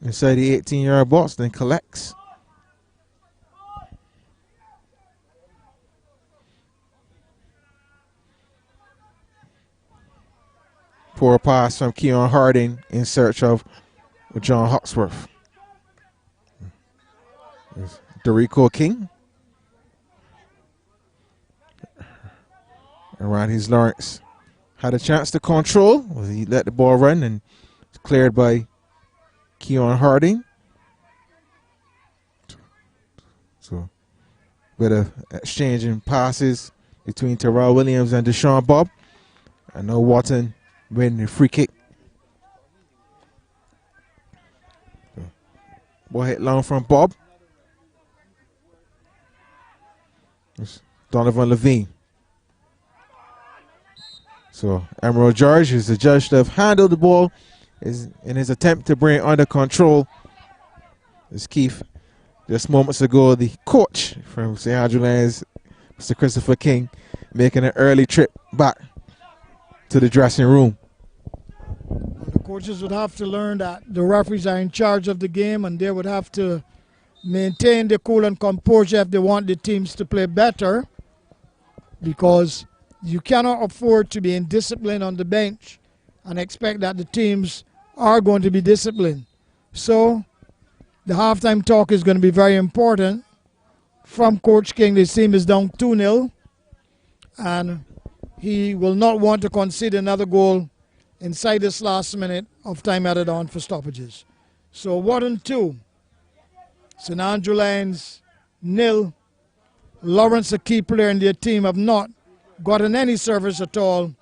inside the 18-yard box, then collects. Poor pass from Keon Harding in search of John Hawksworth. Dorico King. Arantes Lawrence had a chance to control. He let the ball run and it's cleared by Keon Harding. So, bit of exchanging passes between Terrell Williams and Deshaun Bob. I know Wotton winning the free kick. So, ball hit long from Bob. It's Donovan Levine. So Emerald George is the judge to have handled the ball in his attempt to bring it under control. As Keith, just moments ago, the coach from St. Andrew Lions, Mr. Christopher King, making an early trip back to the dressing room. The coaches would have to learn that the referees are in charge of the game, and they would have to maintain the cool and composure if they want the teams to play better, because you cannot afford to be indisciplined on the bench and expect that the teams are going to be disciplined. So the halftime talk is going to be very important. From Coach King, the team is down 2-0, and he will not want to concede another goal inside this last minute of time added on for stoppages. So Wotton 2, St. Andrew Lions 0. Lawrence, a key player in their team, have not gotten any service at all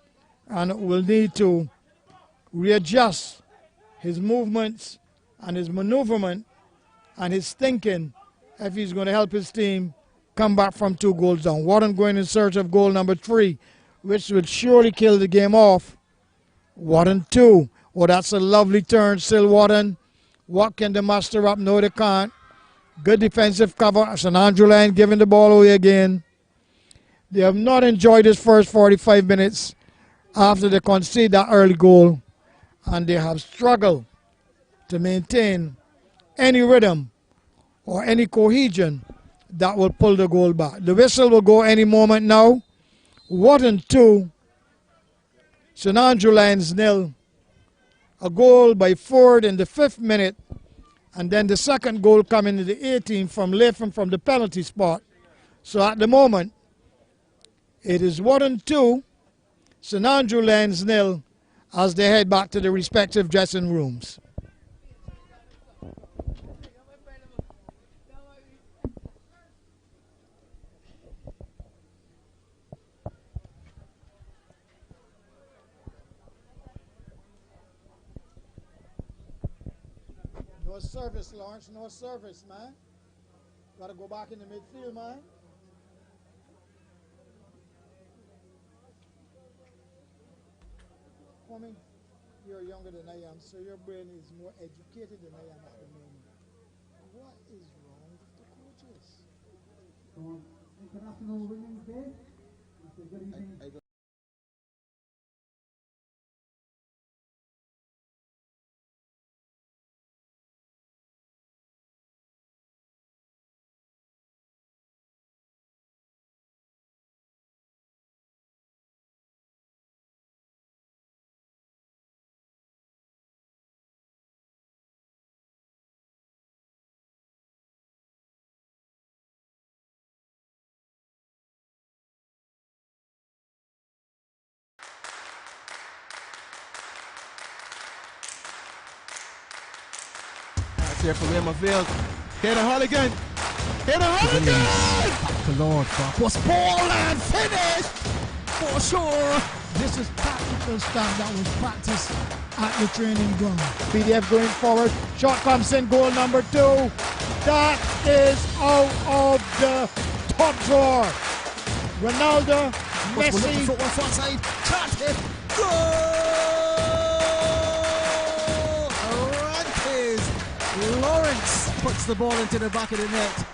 and will need to readjust his movements and his maneuverment and his thinking if he's going to help his team come back from 2 goals down. Wotton going in search of goal number 3. which would surely kill the game off. Wotton 2. Oh, that's a lovely turn, still Wotton. What can the master up? No, they can't. Good defensive cover. St. Andrew Lion giving the ball away again. They have not enjoyed this first 45 minutes after they conceded that early goal, and they have struggled to maintain any rhythm or any cohesion that will pull the goal back. The whistle will go any moment now. Wotton 2, St. Andrew Lions 0. A goal by Ford in the 5th minute, and then the second goal coming in the 18th from Latham from the penalty spot. So at the moment, it is Wotton 2, St. Andrew Lions 0, as they head back to the respective dressing rooms. No service, Lawrence. No service, man. Got to go back in the midfield, man. Kwame, you're younger than I am, so your brain is more educated than I am at the moment. What is wrong with the coaches? On International Women's Day. It's a good evening. That's here for Raymond Field. Here the Halligan. Here the Halligan! The Lord was ball and finished for sure. This is tactical stuff that was practiced at the training ground. PDF going forward. Shot comes in, goal number 2. That is out of the top drawer. Ronaldo, Messi. Football front side. Can't hit. Goal! Rantes. Lawrence puts the ball into the back of the net.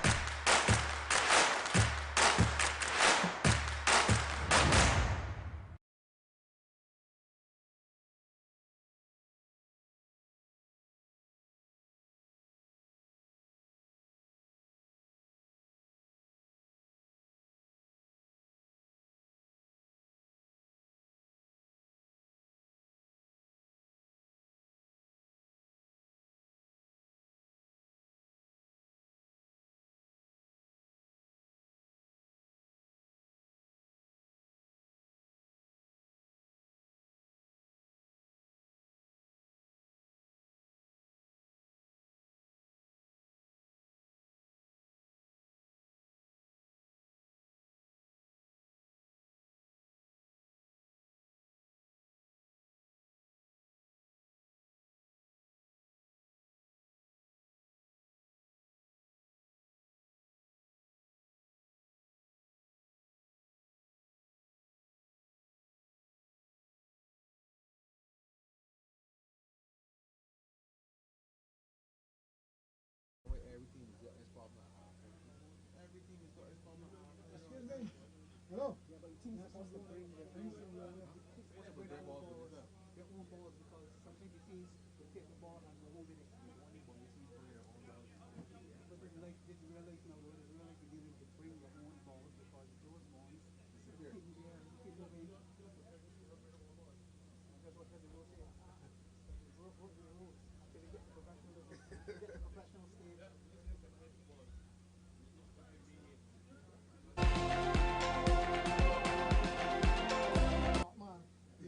Hello? You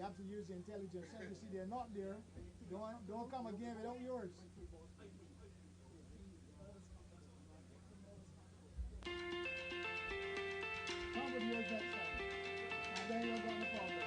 have to use the intelligence. If you see they're not there, don't come again without yours. Come with yours next time. And then you're going to problem.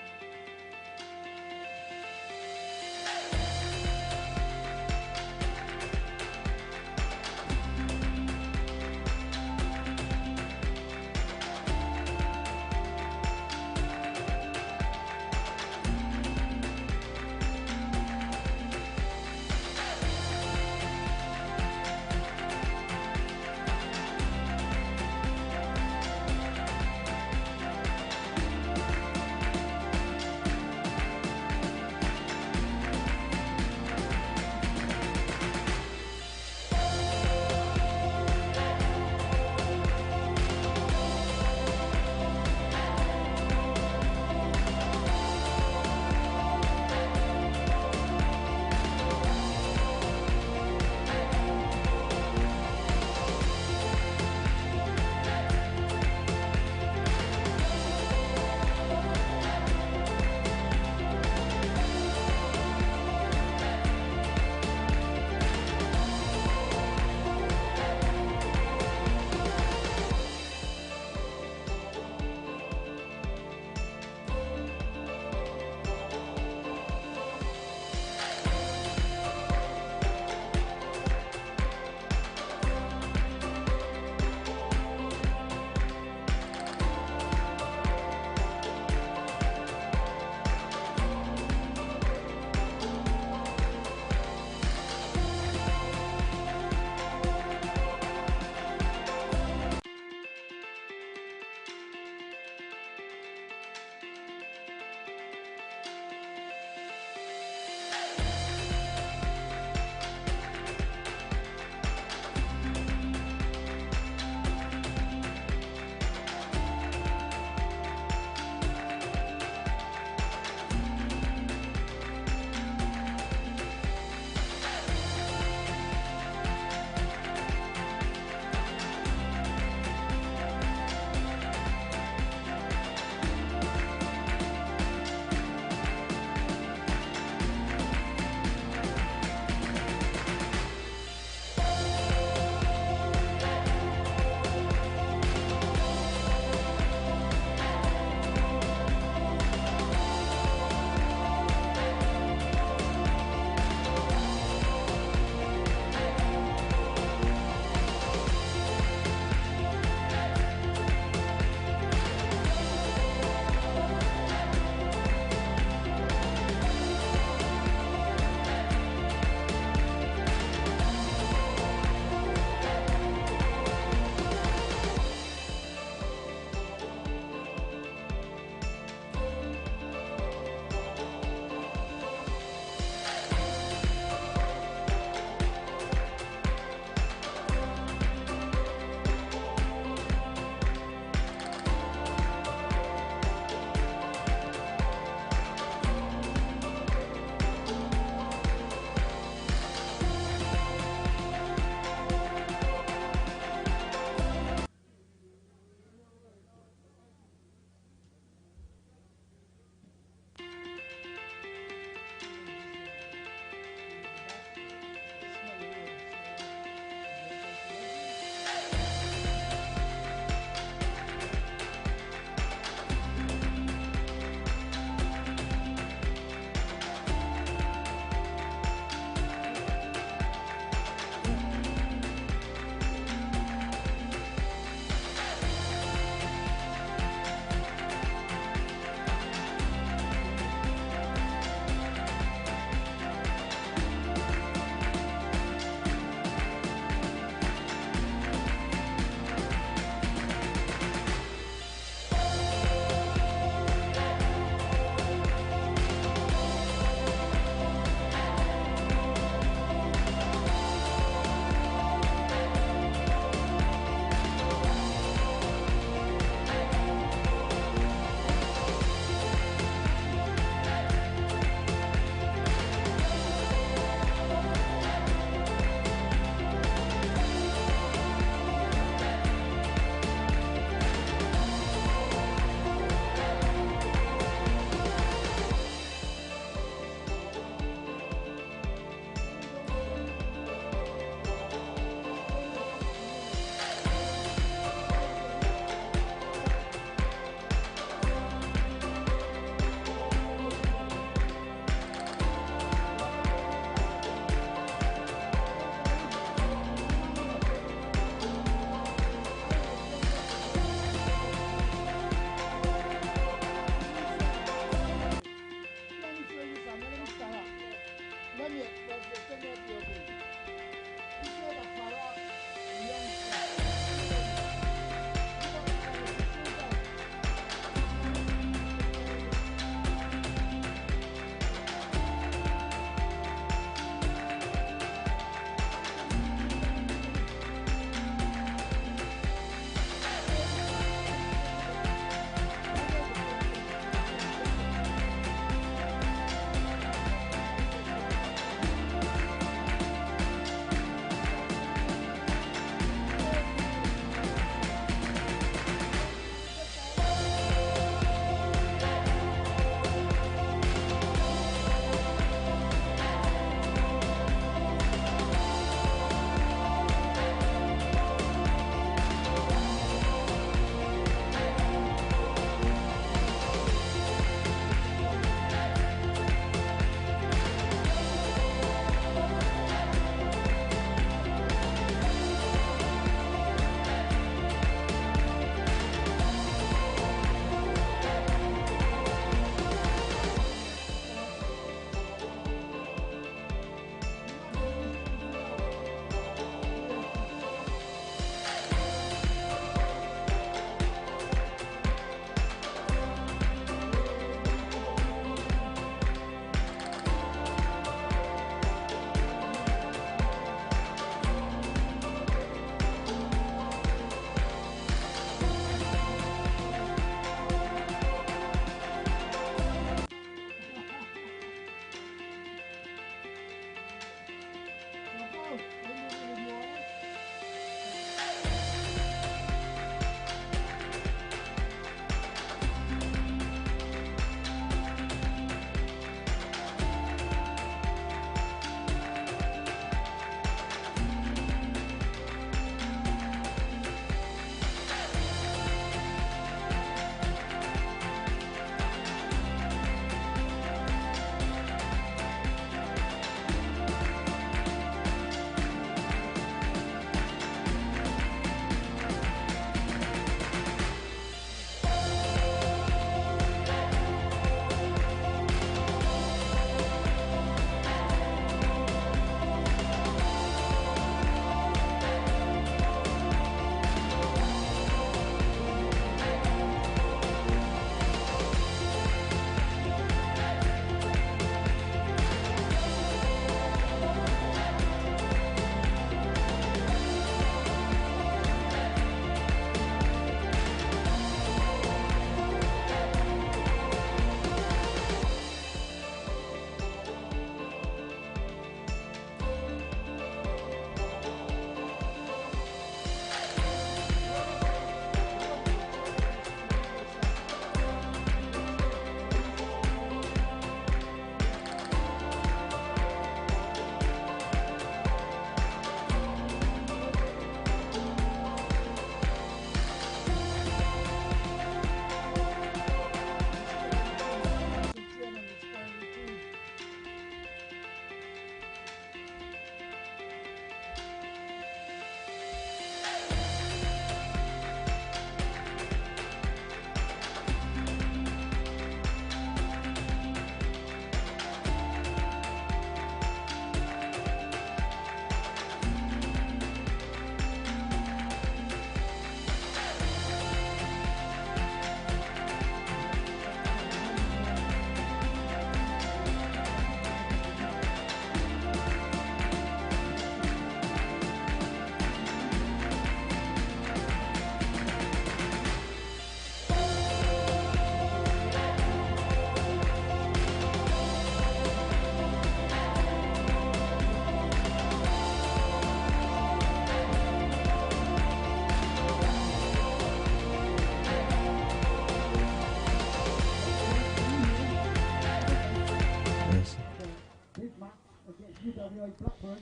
UWI Blackbirds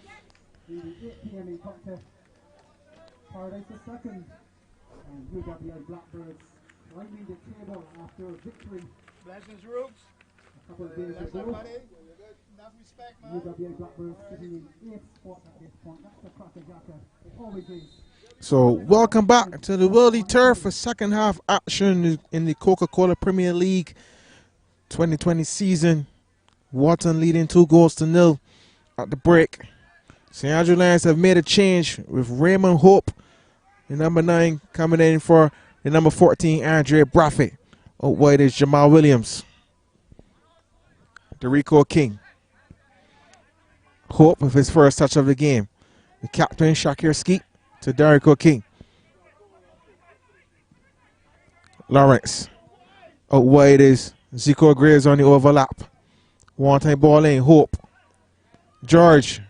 leading 8 p.m. in contest. Paradise the second, and UWI Blackbirds climbing the table after a victory Blessings, Rooks. a couple of days Bless ago. everybody. Enough respect, man. UWI Blackbirds sitting in 8th spot at this point. That's the cracker jacker. It always is. So, welcome back to the Worldy Turf for second half action in the Coca-Cola Premier League 2020 season. Wotton leading 2-0 at the break. St. Andrew Lions have made a change with Raymond Hope, the number 9, coming in for the number 14, Andre Braffett. Out wide is Jamal Williams. Derico King. Hope with his first touch of the game. The captain, Shakir Skeet, to Derico King. Lawrence. Out wide is Zico Graves on the overlap. One time ball in, Hope. George.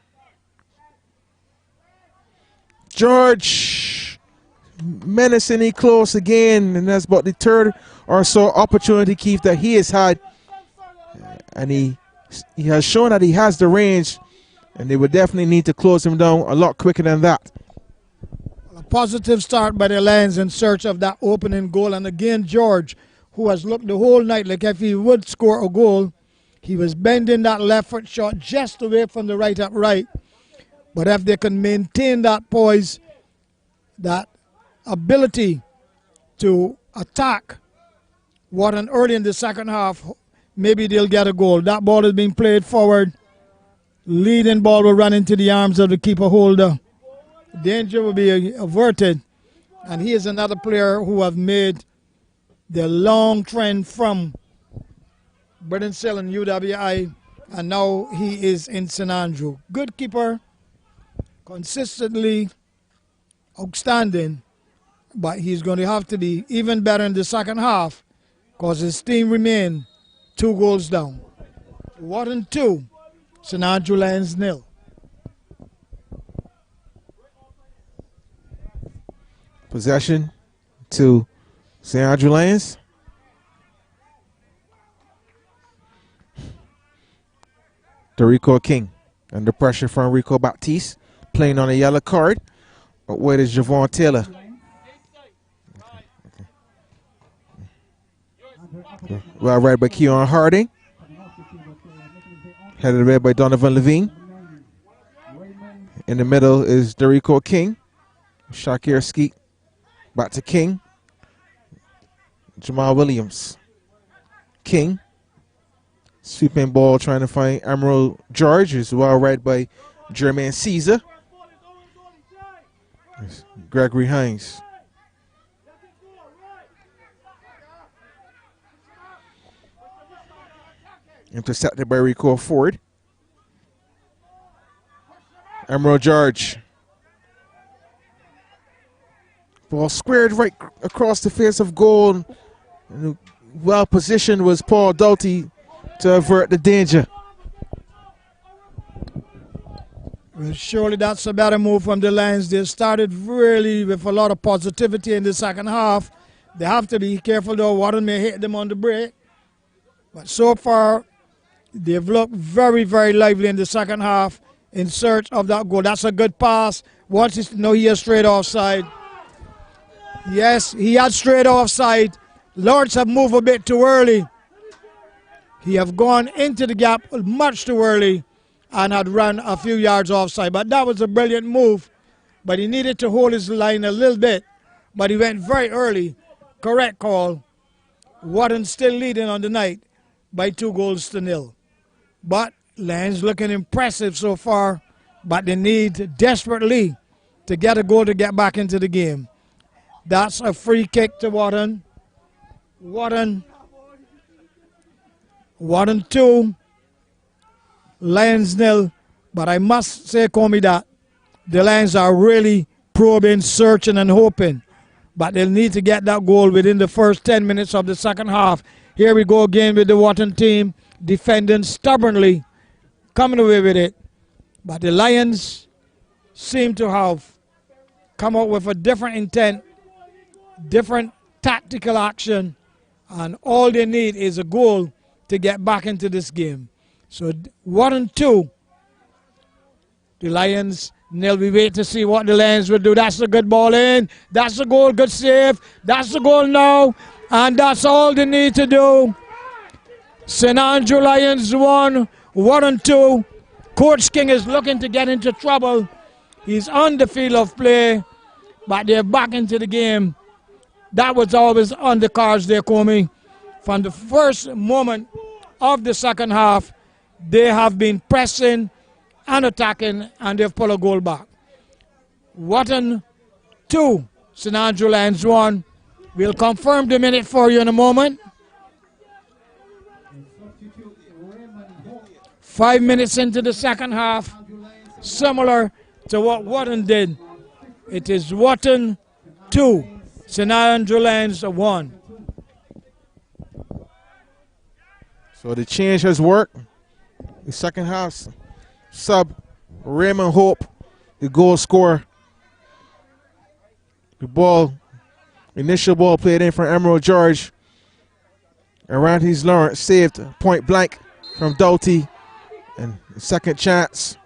Menacingly close again, and that's about the third or so opportunity, Keith, that he has had. And he has shown that he has the range, and they would definitely need to close him down a lot quicker than that. A positive start by the Lions in search of that opening goal. And again, George, who has looked the whole night like if he would score a goal, he was bending that left foot shot just away from the right upright. But if they can maintain that poise, that ability to attack Wotton early in the second half, maybe they'll get a goal. That ball is being played forward. Leading ball will run into the arms of the keeper holder. Danger will be averted. And he is another player who have made the long trend from Burdenshill and UWI, and now he is in St. Andrew. Good keeper, consistently outstanding, but he's going to have to be even better in the second half because his team remain 2 goals down. Wotton 2, St. Andrew Lions 0. Possession to St. Andrew Lions. Derico King under pressure from Rico Baptiste, playing on a yellow card. But where is Javon Taylor? Well read by Keon Harding. Headed away by Donovan Levine. In the middle is Derico King. Shakir Skeet. Back to King. Jamal Williams. King. Sweeping ball trying to find Emerald George. Is well read by Jermaine Caesar. Gregory Hines. Intercepted by Rico Ford. Emerald George. Ball squared right across the face of goal. Well positioned was Paul Doughty to avert the danger. Well, surely that's a better move from the Lions. They started really with a lot of positivity in the second half. They have to be careful though. Wotton may hit them on the break. But so far, they've looked very, very lively in the second half in search of that goal. That's a good pass. Watch it. No, he has straight offside. Yes, he had straight offside. Lords have moved a bit too early. He have gone into the gap much too early and had run a few yards offside. But that was a brilliant move. But he needed to hold his line a little bit. But he went very early. Correct call. Wotton still leading on the night by 2-0. But Lions looking impressive so far. But they need desperately to get a goal to get back into the game. That's a free kick to Wotton. Wotton 2, Lions 0. But I must say, Comey, that the Lions are really probing, searching, and hoping. But they'll need to get that goal within the first 10 minutes of the second half. Here we go again with the Wotton team, defending stubbornly, coming away with it. But the Lions seem to have come up with a different intent, different tactical action, and all they need is a goal to get back into this game. So Wotton 2, The Lions, they'll be waiting to see what the Lions will do. That's a good ball in. That's a goal, good save. That's the goal now. And that's all they need to do. St. Andrew Lions 1, Wotton 2. Coach King is looking to get into trouble. He's on the field of play, but they're back into the game. That was always on the cards there, Comey. From the first moment of the second half, they have been pressing and attacking, and they've pulled a goal back. Wotton 2, St. Andrew Lions 1. We'll confirm the minute for you in a moment. 5 minutes into the second half, similar to what Wotton did. It is Wotton 2, St. Andrew Lions 1. So the change has worked. The second half sub Raymond Hope, the goal scorer. The initial ball played in from Emerald George. Arantes Lawrence saved point blank from Doughty. And the second chance,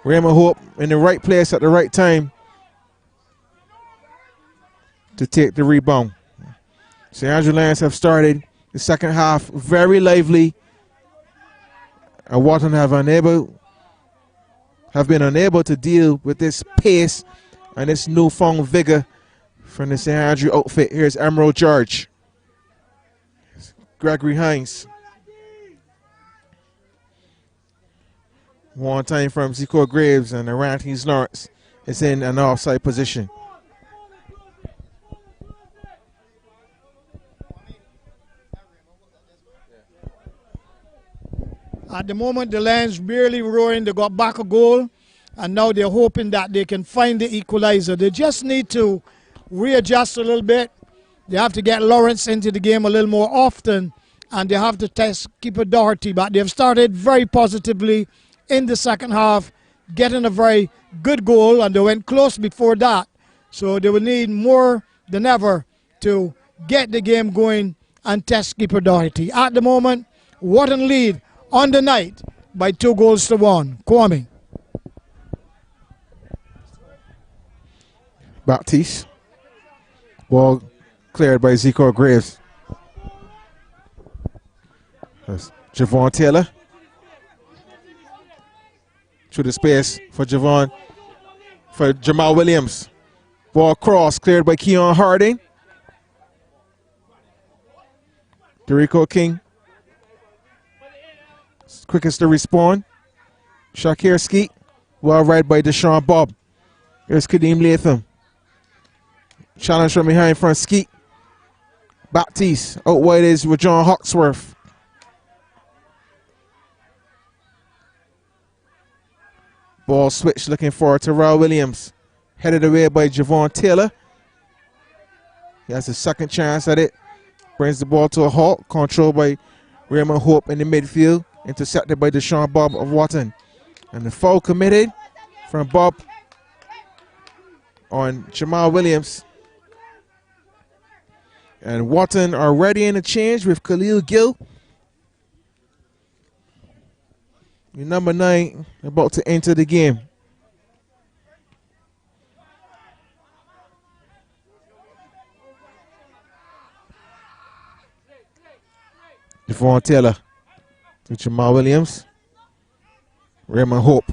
Raymond Hope in the right place at the right time to take the rebound. St. Andrew Lions have started the second half very lively. And Wotton have been unable to deal with this pace and this newfound vigor from the St. Andrew outfit. Here's Emerald George. Gregory Hines. One time from Zico Graves, and Arantes Lawrence is in an offside position. At the moment, the Lions barely roaring. They got back a goal, and now they're hoping that they can find the equalizer. They just need to readjust a little bit. They have to get Lawrence into the game a little more often, and they have to test keeper Doherty. But they've started very positively in the second half, getting a very good goal, and they went close before that. So they will need more than ever to get the game going and test keeper Doherty. At the moment, Wotton lead on the night by 2-1. Kwame. Baptiste. Ball cleared by Zico Graves. That's Javon Taylor. Through the space for Jamal Williams. Ball cross cleared by Keon Harding. Derico King. Quickest to respond. Shakir Skeet. Well read by Deshaun Bob. Here's Kadeem Latham. Challenge from behind from Skeet. Baptiste. Out wide is with John Hawksworth. Ball switch looking for Terrell Williams. Headed away by Javon Taylor. He has a second chance at it. Brings the ball to a halt. Controlled by Raymond Hope in the midfield. Intercepted by Deshaun Bob of Wotton. And the foul committed from Bob on Jamal Williams. And Wotton are ready in a change with Khalil Gill. Number 9 about to enter the game. Javon Taylor to Jamal Williams. Raymond Hope.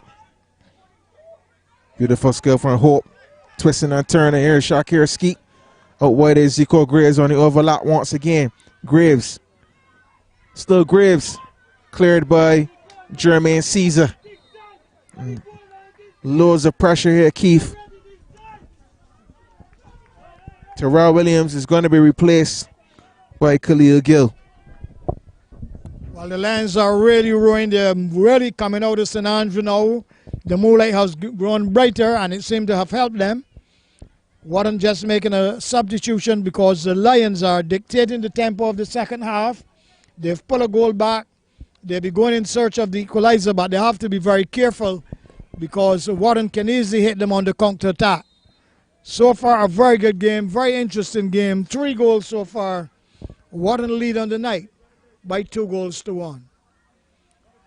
Beautiful skill from Hope. Twisting and turning here. Shakir Skeet. Out wide is Zico Graves on the overlap once again. Graves. Still Graves. Cleared by Jermaine Caesar. Loads of pressure here, Keith. Terrell Williams is going to be replaced by Khalil Gill. Well, the Lions are really ruined. They're really coming out of St. Andrew now. The moonlight has grown brighter, and it seemed to have helped them. Wotton just making a substitution because the Lions are dictating the tempo of the second half. They've pulled a goal back. They'll be going in search of the equalizer, but they have to be very careful because Wotton can easily hit them on the counter-attack. So far, a very good game, very interesting game. 3 goals so far. Wotton lead on the night by 2-1.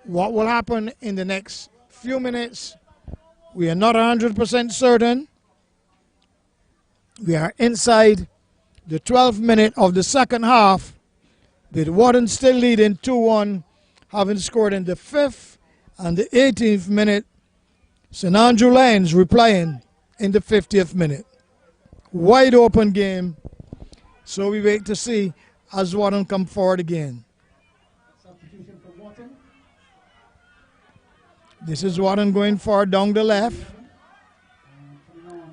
What will happen in the next few minutes, We are not 100% certain. We are inside the 12th minute of the second half, with Wotton still leading 2-1, having scored in the 5th and the 18th minute. St. Andrew Lions replying in the 50th minute. Wide open game. So we wait to see as Wotton come forward again. Substitution for Wotton. This is Wotton going forward down the left.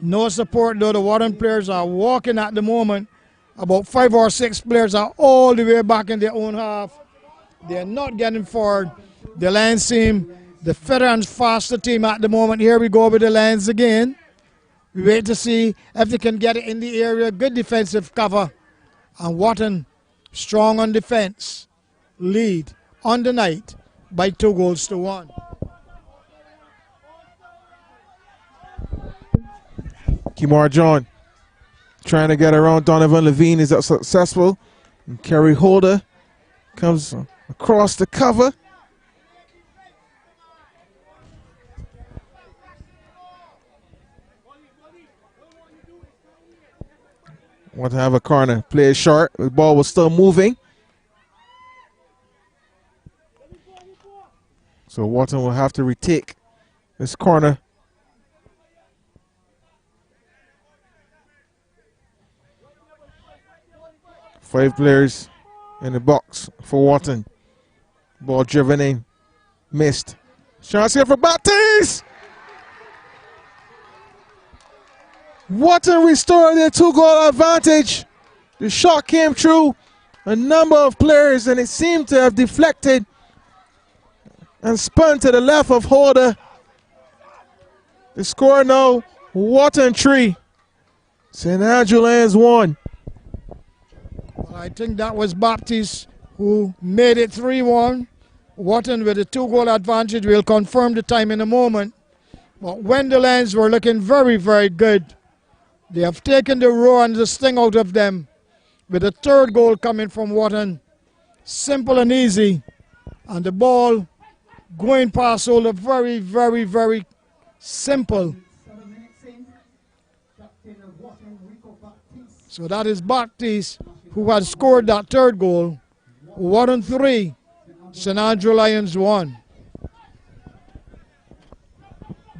No support though. The Wotton players are walking at the moment. About 5 or 6 players are all the way back in their own half. They're not getting forward. The Lions team, the fitter and faster team at the moment. Here we go with the Lions again. We wait to see if they can get it in the area. Good defensive cover. And Wotton strong on defense. Lead on the night by 2-1. Kimar John trying to get around Donovan Levine is successful. And Kerry Holder comes across the cover. Want to have a corner. Play it short. The ball was still moving. So Wotton will have to retake this corner. Five players in the box for Wotton. Ball driven in. Missed. Chance here for Baptiste. Wotton restored their 2-goal advantage. The shot came through a number of players and it seemed to have deflected and spun to the left of Holder. The score now, Wotton 3. St. Andrew Lions 1. Well, I think that was Baptiste who made it 3-1. Wotton with a 2-goal advantage. We'll confirm the time in a moment. But when the Lions were looking very, very good, they have taken the roar and the sting out of them with a 3rd goal coming from Wotton. Simple and easy. And the ball going past Holder, very, very, very simple. 7 minutes in. Captain of Wotton, Rico Baptiste. So that is Baptiste who had scored that 3rd goal. Wotton 3, St. Andrew Lions 1.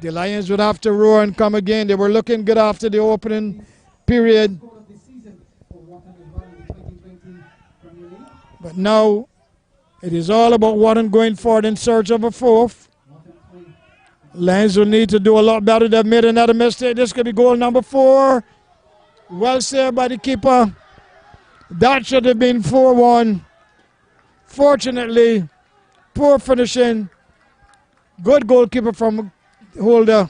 The Lions would have to roar and come again. They were looking good after the opening period. Goal of the season for Wotton as well in the 2020 Premier League. But now it is all about Wotton going forward in search of a 4th. Wotton 3. Lions will need to do a lot better. They've made another mistake. This could be goal number 4. Well saved by the keeper. That should have been 4-1. Fortunately, poor finishing. Good goalkeeper from Holder.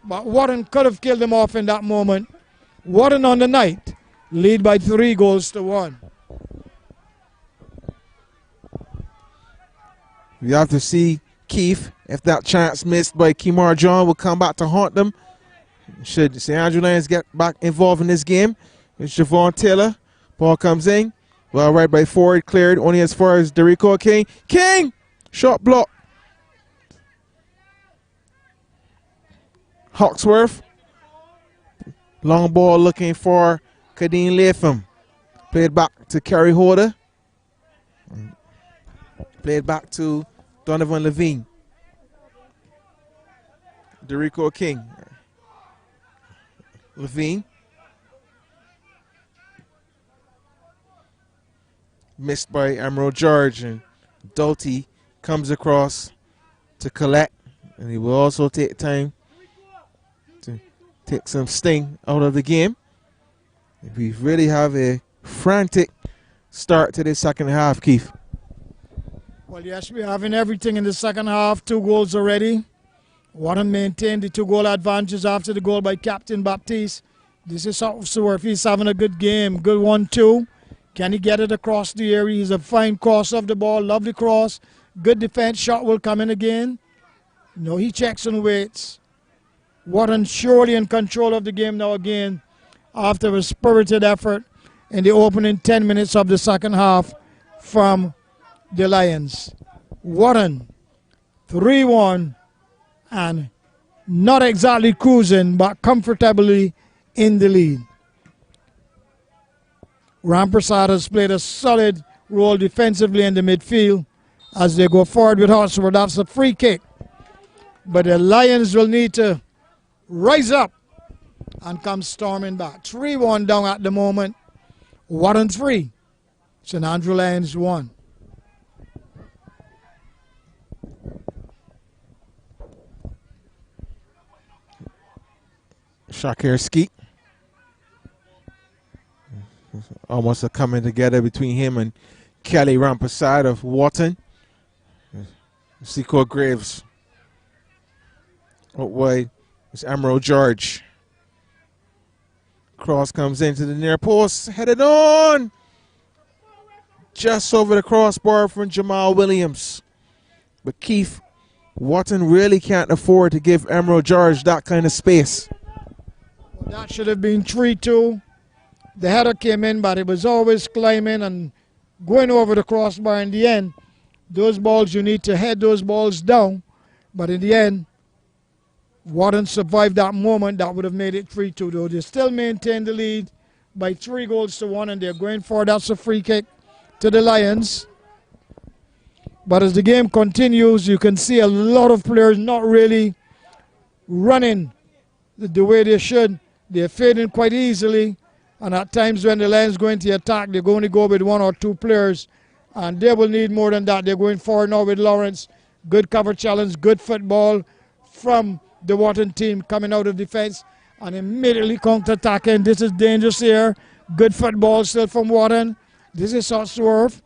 But Wotton could have killed him off in that moment. Wotton on the night lead by 3-1. We have to see Keith if that chance missed by Kimar John will come back to haunt them. Should St. Andrew Lions get back involved in this game? It's Javon Taylor. Ball comes in. Well, right by forward, cleared only as far as Derico King. King! Shot block. Hawksworth. Long ball looking for Kadeem Latham. Played back to Kerry Holder. Played back to Donovan Levine. Derico King. Levine. Missed by Emerald George, and Doughty comes across to collect, and he will also take time to take some sting out of the game. We really have a frantic start to the second half, Keith. Well, yes, we're having everything in the second half. 2 goals already. Wotton maintained the 2-goal advantage after the goal by Captain Baptiste. This is Hawksworth. He's having a good game. Good 1-2. Can he get it across the area? He's a fine cross of the ball. Lovely cross. Good defense. Shot will come in again. No, he checks and waits. Wotton surely in control of the game now again after a spirited effort in the opening 10 minutes of the second half from the Lions. Wotton 3-1 and not exactly cruising, but comfortably in the lead. Rampersad has played a solid role defensively in the midfield as they go forward with Hotspur. That's a free kick. But the Lions will need to rise up and come storming back. 3-1 down at the moment. Wotton 3. St. Andrew Lions 1. Shakir Skeet. Almost a coming together between him and Kelly Rampersad of Wotton. Seco Graves. Way it's Emerald George. Cross comes into the near post. Headed on. Just over the crossbar from Jamal Williams. But Keith, Wotton really can't afford to give Emerald George that kind of space. Well, that should have been 3-2. The header came in, but it was always climbing and going over the crossbar in the end. Those balls, you need to head those balls down. But in the end, Wotton survived that moment. That would have made it 3-2, though. They still maintain the lead by 3-1, and they're going for that's a free kick to the Lions. But as the game continues, you can see a lot of players not really running the way they should. They're fading quite easily. And at times when the Lions go into attack, they're going to go with 1 or 2 players. And they will need more than that. They're going forward now with Lawrence. Good cover challenge, good football from the Wotton team coming out of defense and immediately counter-attacking. This is dangerous here. Good football still from Wotton. This is Swerve.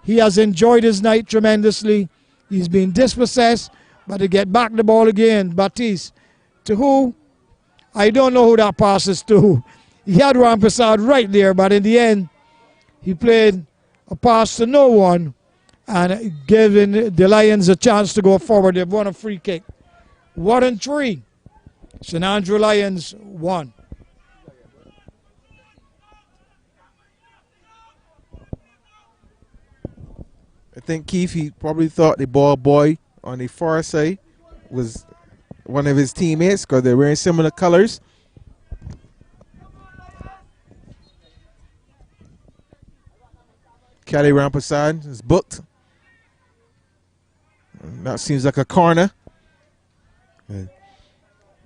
He has enjoyed his night tremendously. He's been dispossessed, but to get back the ball again. Baptiste. To who? I don't know who that passes to. He had Rampersad right there, but in the end, he played a pass to no one and giving the Lions a chance to go forward. They've won a free kick. Wotton 3. St. Andrew Lions 1. I think Keith, he probably thought the ball boy on the far side was one of his teammates because they're wearing similar colors. Kelly Rampersad is booked. That seems like a corner. And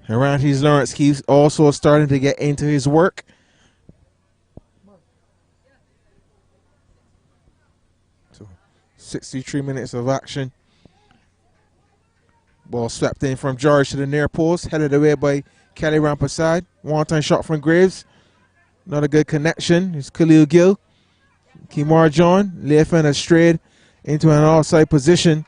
Rantes Lawrence keeps also starting to get into his work. So 63 minutes of action. Ball swept in from George to the near post, headed away by Kelly Rampersad. One-time shot from Graves. Not a good connection. It's Khalil Gill. Kimar John left and strayed into an offside position.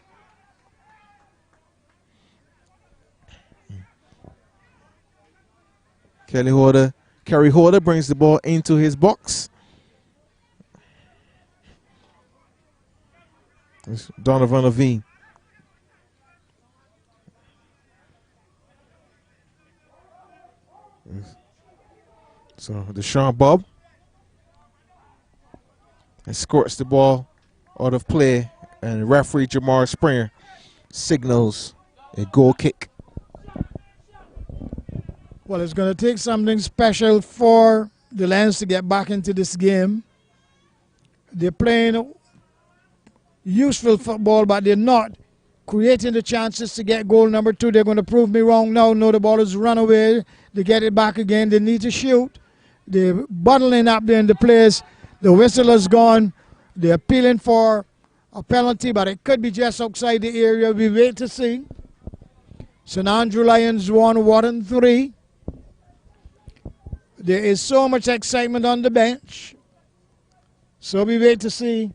Kerry Holder brings the ball into his box. It's Donovan Levine. So Deshaun Bob escorts the ball out of play, and referee Jamar Springer signals a goal kick. Well, it's going to take something special for the Lions to get back into this game. They're playing useful football, but they're not creating the chances to get goal number 2. They're going to prove me wrong now. No, the ball is run away. They get it back again. They need to shoot. They're bottling up there in the place. The whistle has gone. They're appealing for a penalty, but it could be just outside the area. We wait to see. St. Andrew Lions 1, Wotton 3. There is so much excitement on the bench. So we wait to see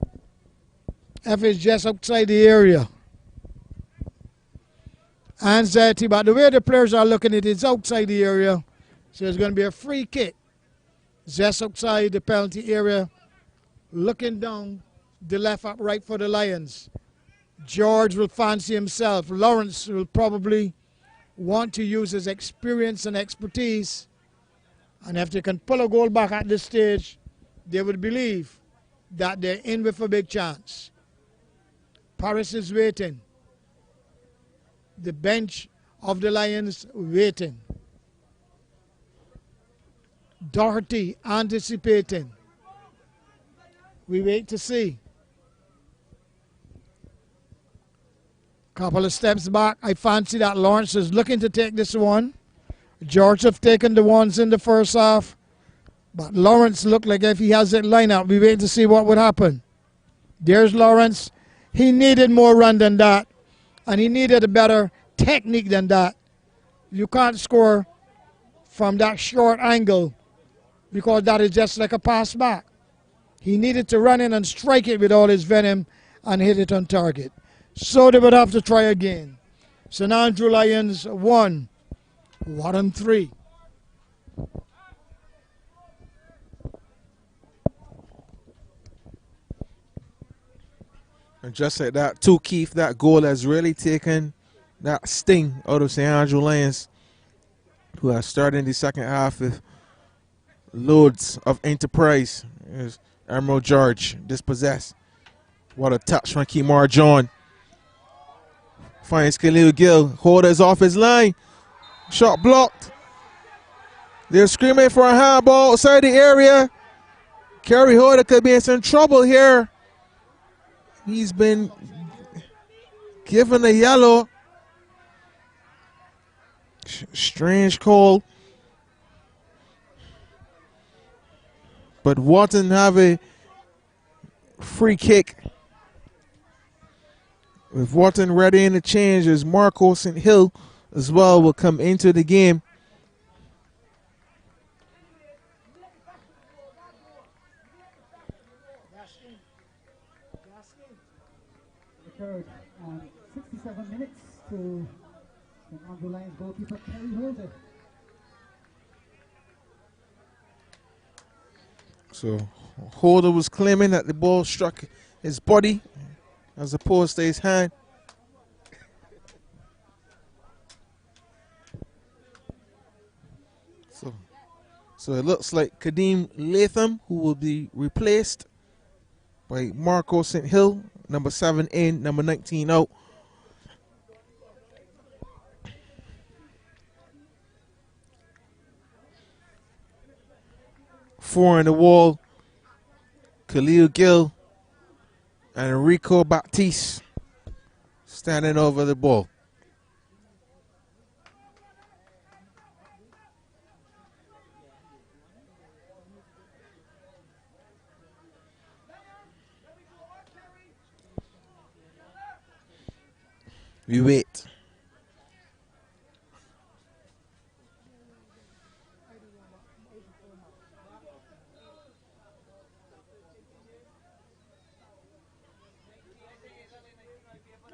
if it's just outside the area. Anxiety, but the way the players are looking at it, it's outside the area. So it's going to be a free kick. Just outside the penalty area. Looking down the left up right for the Lions. George will fancy himself. Lawrence will probably want to use his experience and expertise. And if they can pull a goal back at this stage, they would believe that they're in with a big chance. Paris is waiting. The bench of the Lions waiting. Doherty anticipating. We wait to see. Couple of steps back. I fancy that Lawrence is looking to take this one. George have taken the ones in the first half. But Lawrence looked like if he has it lined up, we wait to see what would happen. There's Lawrence. He needed more run than that. And he needed a better technique than that. You can't score from that short angle because that is just like a pass back. He needed to run in and strike it with all his venom and hit it on target. So they would have to try again. St. Andrew Lions 1, Wotton 3. And just like that, too, Keith, that goal has really taken that sting out of St. Andrew Lions, who are starting the second half with loads of enterprise. There's Emerald George dispossessed. What a touch from Kemar John. Finds Khalil Gill. Holders off his line. Shot blocked. They're screaming for a handball outside the area. Kerry Holder could be in some trouble here. He's been given a yellow. Strange call. But Wotton have a free kick. With Wotton ready in the change, as Marco St. Hill as well will come into the game. Occurred 67 minutes to St. Andrew Lions goalkeeper Kerry Holder. So Holder was claiming that the ball struck his body as opposed to his hand. So it looks like Kadeem Latham, who will be replaced by Marco St. Hill, number 7 in, number 19 out. Four in the wall, Khalil Gill and Enrico Baptiste standing over the ball. We wait.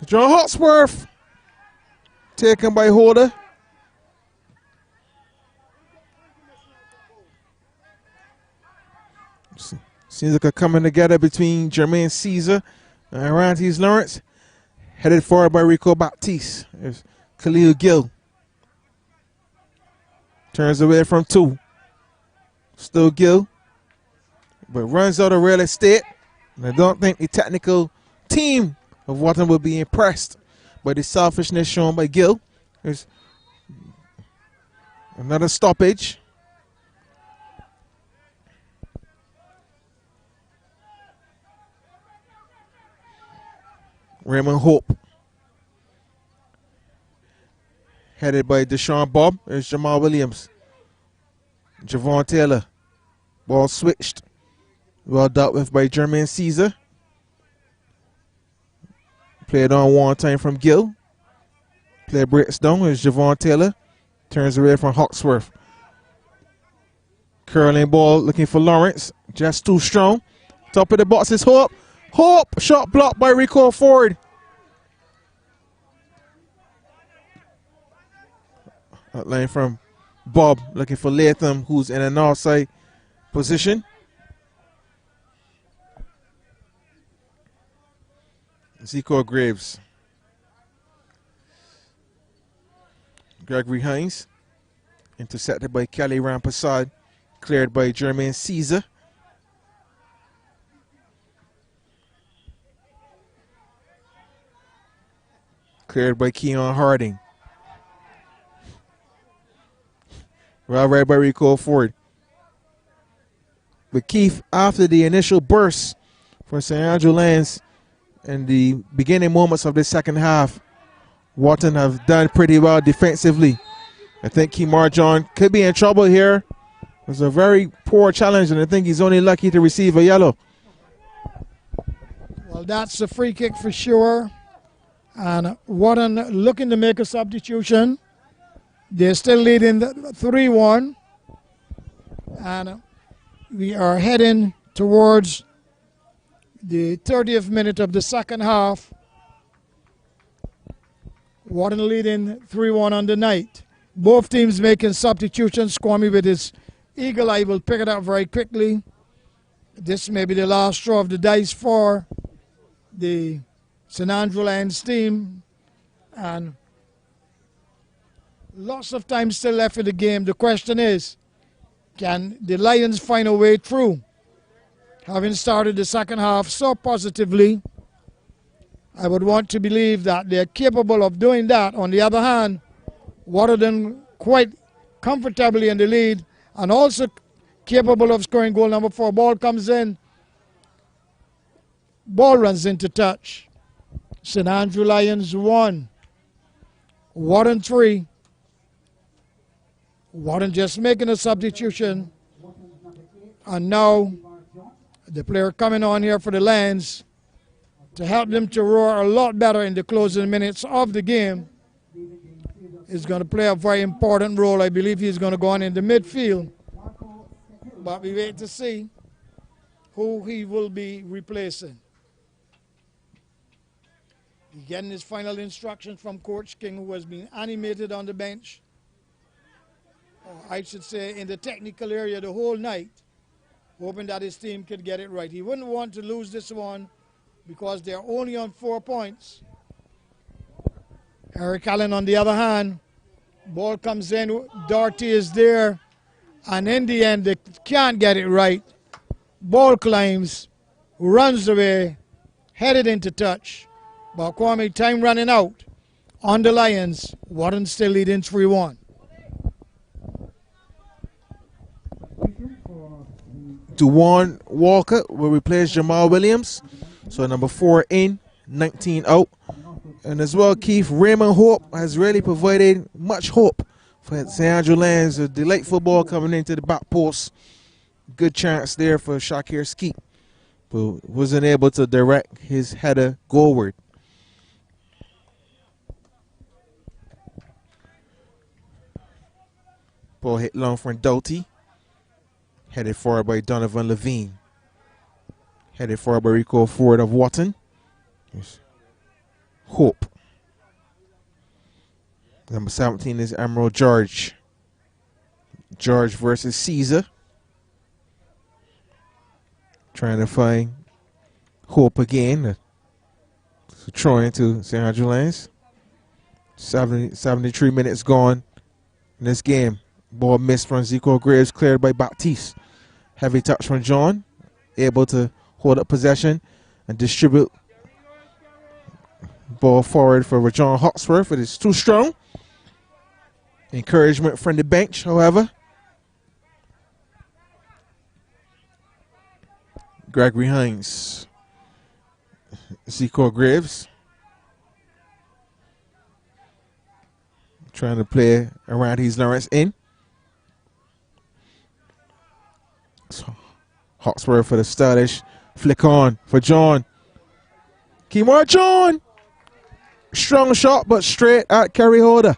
John Hawksworth taken by Holder. Seems like a coming together between Jermaine Caesar and Rantes Lawrence. Headed forward by Rico Baptiste. There's Khalil Gill. Turns away from two. Still Gill. But runs out of real estate. And I don't think the technical team of Wotton will be impressed by the selfishness shown by Gill. There's another stoppage. Raymond Hope. Headed by Deshaun Bob. There's Jamal Williams. Javon Taylor. Ball switched. Well dealt with by Jermaine Caesar. Played on one time from Gill. Play breaks down. There's Javon Taylor. Turns away from Hawksworth. Curling ball looking for Lawrence. Just too strong. Top of the box is Hope. Hope, shot blocked by Rico Ford. Line from Bob, looking for Latham, who's in an offside position. Zico Graves. Gregory Hines. Intercepted by Kelly Rampasad. Cleared by Jermaine Caesar. Cleared by Keon Harding. Well read by Rico Ford. But Keith, after the initial burst for St. Andrew Lions in the beginning moments of the second half, Wotton have done pretty well defensively. I think Kemar John could be in trouble here. It was a very poor challenge, and I think he's only lucky to receive a yellow. Well, that's a free kick for sure. And Wotton looking to make a substitution. They're still leading 3-1. And we are heading towards the 30th minute of the second half. Wotton leading 3-1 on the night. Both teams making substitutions. Squammy with his eagle eye will pick it up very quickly. This may be the last straw of the dice for the St. Andrew Lions team. And lots of time still left in the game. The question is, can the Lions find a way through? Having started the second half so positively, I would want to believe that they're capable of doing that. On the other hand, Wotton quite comfortably in the lead and also capable of scoring goal number 4. Ball comes in. Ball runs into touch. St. Andrew Lions 1. Wotton 3. Wotton just making a substitution. And now the player coming on here for the Lions to help them to roar a lot better in the closing minutes of the game is going to play a very important role. I believe he's going to go on in the midfield. But we wait to see who he will be replacing. He's getting his final instructions from Coach King, who has been animated on the bench. Or I should say in the technical area the whole night, hoping that his team could get it right. He wouldn't want to lose this one because they're only on 4 points. Eric Allen on the other hand, ball comes in, Doherty is there, and in the end they can't get it right. Ball climbs, runs away, headed into touch. But Kwame, time running out on the Lions. Wotton still leading 3-1. Dewan Walker will replace Jamal Williams. So number 4 in, 19 out. And as well, Keith, Raymond Hope has really provided much hope for St. Andrew Lions. A delightful ball coming into the back post. Good chance there for Shakir Skeet, but wasn't able to direct his header goalward. Ball hit long from Doughty. Headed forward by Donovan Levine. Headed forward by Rico Ford of Wotton. Here's Hope. Number 17 is Emerald George. George versus Caesar. Trying to find Hope again. So throwing to St. Andrew Lions. 73 minutes gone in this game. Ball missed from Zico Graves, cleared by Baptiste. Heavy touch from John. Able to hold up possession and distribute. Ball forward for John Hawksworth. It is too strong. Encouragement from the bench, however. Gregory Hines. Zico Graves. Trying to play around his Lawrence in. So, Hawksworth for the stylish flick on for John. Kemar John. Strong shot, but straight at carry holder.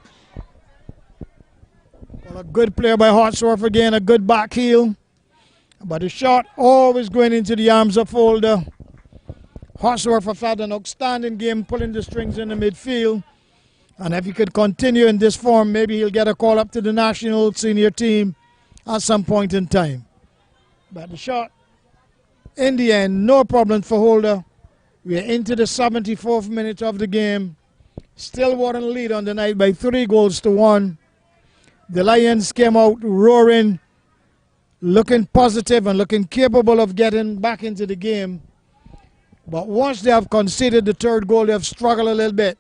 Well, a good player by Hawksworth again, a good back heel. But the shot always going into the arms of Holder. Hawksworth have had an outstanding game pulling the strings in the midfield. And if he could continue in this form, maybe he'll get a call up to the national senior team at some point in time. But the shot, in the end, no problem for Holder. We're into the 74th minute of the game. Still Wotton lead on the night by 3-1. The Lions came out roaring, looking positive and looking capable of getting back into the game. But once they have conceded the third goal, they have struggled a little bit.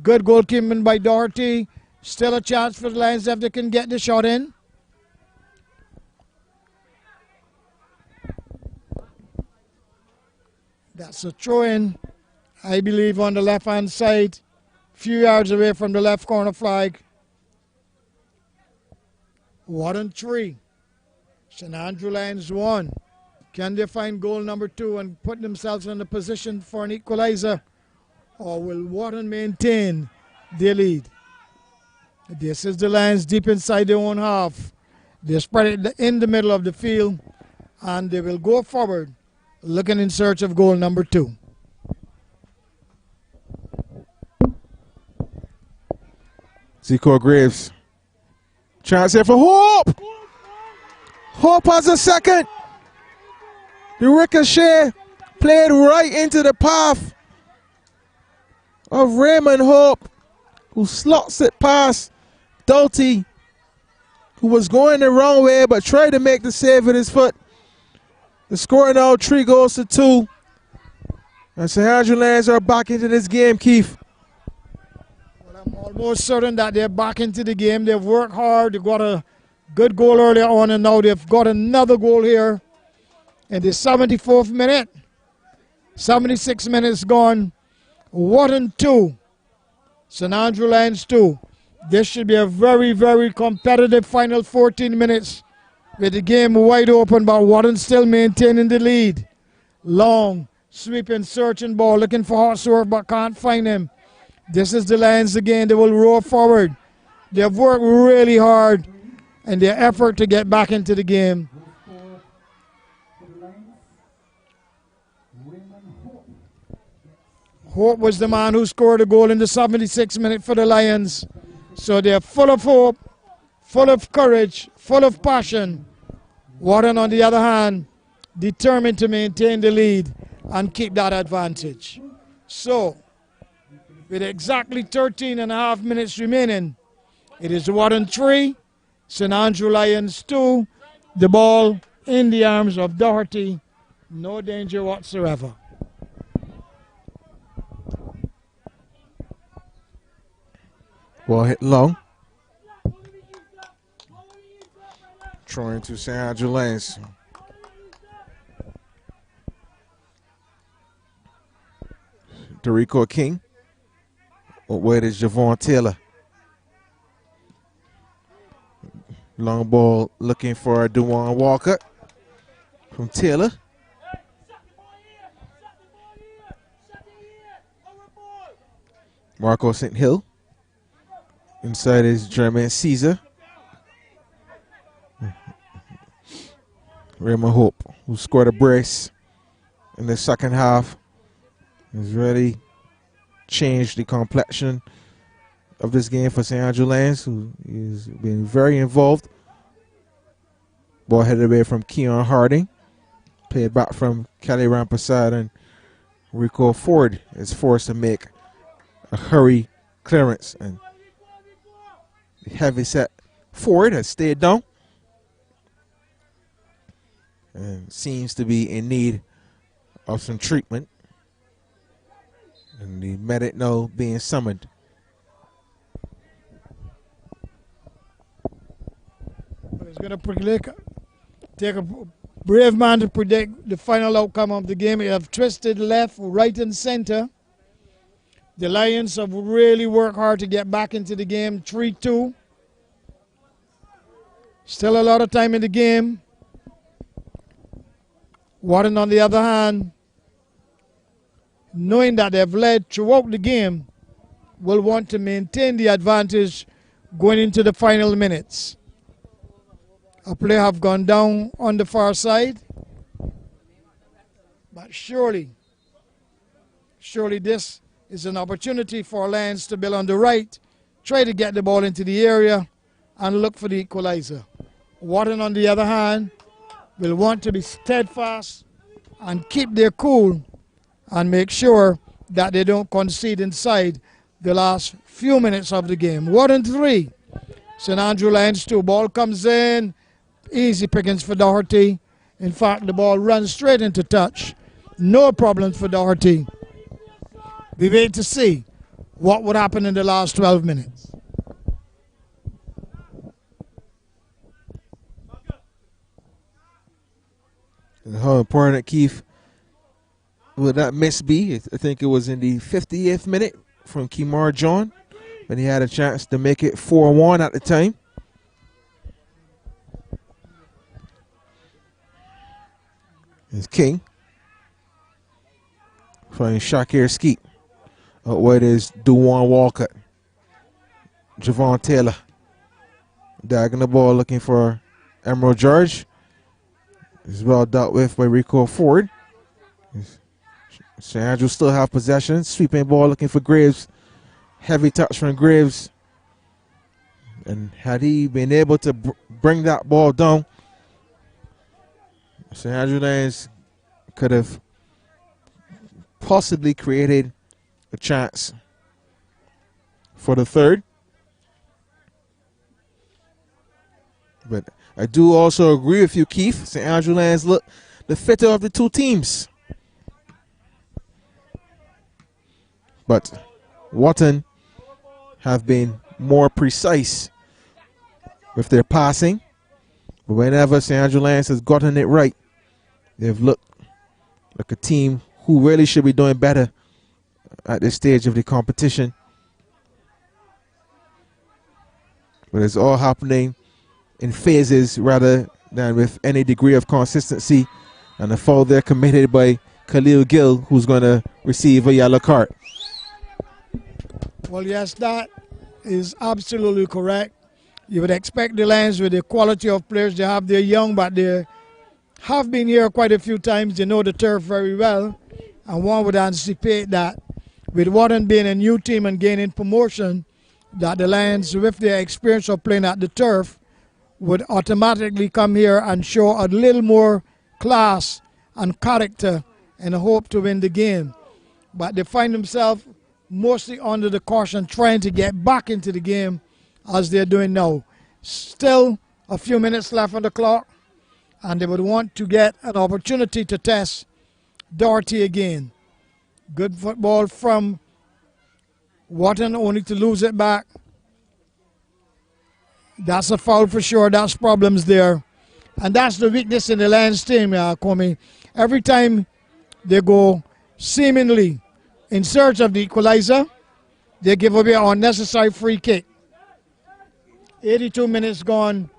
Good goalkeeping by Doherty. Still a chance for the Lions if they can get the shot in. That's a throw-in, I believe, on the left-hand side, few yards away from the left corner flag. Wotton 3, St. Andrew Lions 1. Can they find goal number 2 and put themselves in a position for an equalizer, or will Wotton maintain their lead? This is the Lions deep inside their own half. They spread it in the middle of the field, and they will go forward looking in search of goal number 2. Zico Graves. Chance here for Hope. Hope has a second. The ricochet played right into the path of Raymond Hope, who slots it past Doughty, who was going the wrong way but tried to make the save with his foot. The score now 3-2. And St. Andrew Lions are back into this game, Keith. Well, I'm almost certain that they're back into the game. They've worked hard. They got a good goal earlier on, and now they've got another goal here in the 74th minute. 76 minutes gone. Wotton 2, St. Andrew Lions 2. This should be a very, very competitive final 14 minutes with the game wide open, but Wotton still maintaining the lead. Long, sweeping, searching ball, looking for Hawksworth, but can't find him. This is the Lions again. They will roar forward. They've worked really hard in their effort to get back into the game. Hope was the man who scored a goal in the 76th minute for the Lions. So they're full of hope, full of courage, full of passion. Wotton, on the other hand, determined to maintain the lead and keep that advantage. So, with exactly 13 and a half minutes remaining, it is Wotton 3, St. Andrew Lions 2. The ball in the arms of Doherty. No danger whatsoever. Ball hit long. Throwing to St. Andrew Lions. Dorico King. Where is Javon Taylor? Long ball looking for Dewan Walker from Taylor. Marco St. Hill. Inside is Jermaine Caesar. Raymond Hope, who scored a brace in the second half, has really changed the complexion of this game for St. Andrew Lions, who has been very involved. Ball headed away from Keon Harding. Played back from Kelly Rampasad, and Rico Ford is forced to make a hurry clearance, and the heavy-set Ford has stayed down and seems to be in need of some treatment, and the medic now being summoned. It's going to take a brave man to predict the final outcome of the game. They have twisted left, right, and center. The Lions have really worked hard to get back into the game. 3-2. Still a lot of time in the game. Wotton, on the other hand, knowing that they've led throughout the game, will want to maintain the advantage going into the final minutes. A player have gone down on the far side, but surely this is an opportunity for Lions to build on the right, try to get the ball into the area, and look for the equalizer. Wotton, on the other hand, will want to be steadfast and keep their cool and make sure that they don't concede inside the last few minutes of the game. Wotton 3, St. Andrew Lions 2. Ball comes in, easy pickings for Doherty. In fact, the ball runs straight into touch. No problems for Doherty. We wait to see what would happen in the last 12 minutes. And how important, Keith, would that miss be? I think it was in the 58th minute from Kemar John when he had a chance to make it 4-1 at the time. It's King playing Shakir Skeet. Out wide is Duwan Walcott. Javon Taylor. Dagging the ball looking for Emerald George. Is well dealt with by Rico Ford. St. Andrews still have possession. Sweeping ball looking for Graves. Heavy touch from Graves. And had he been able to bring that ball down, St. Andrews Lions could have possibly created a chance for the third. But I do also agree with you, Keith. St. Andrews Lions look the fitter of the two teams. But Wotton have been more precise with their passing. But whenever St. Andrews Lions has gotten it right, they've looked like a team who really should be doing better at this stage of the competition. But it's all happening in phases rather than with any degree of consistency. And the foul there committed by Khalil Gill, who's going to receive a yellow card. Well, yes, that is absolutely correct. You would expect the Lions with the quality of players they have. They're young, but they have been here quite a few times. They know the turf very well. And one would anticipate that with Wotton being a new team and gaining promotion, that the Lions, with their experience of playing at the turf, would automatically come here and show a little more class and character and hope to win the game. But they find themselves mostly under the caution trying to get back into the game as they're doing now. Still a few minutes left on the clock, and they would want to get an opportunity to test Doherty again. Good football from Wotton, only to lose it back. That's a foul for sure. That's problems there. And that's the weakness in the Lions team, Kwame. Every time they go seemingly in search of the equalizer, they give away an unnecessary free kick. 82 minutes gone.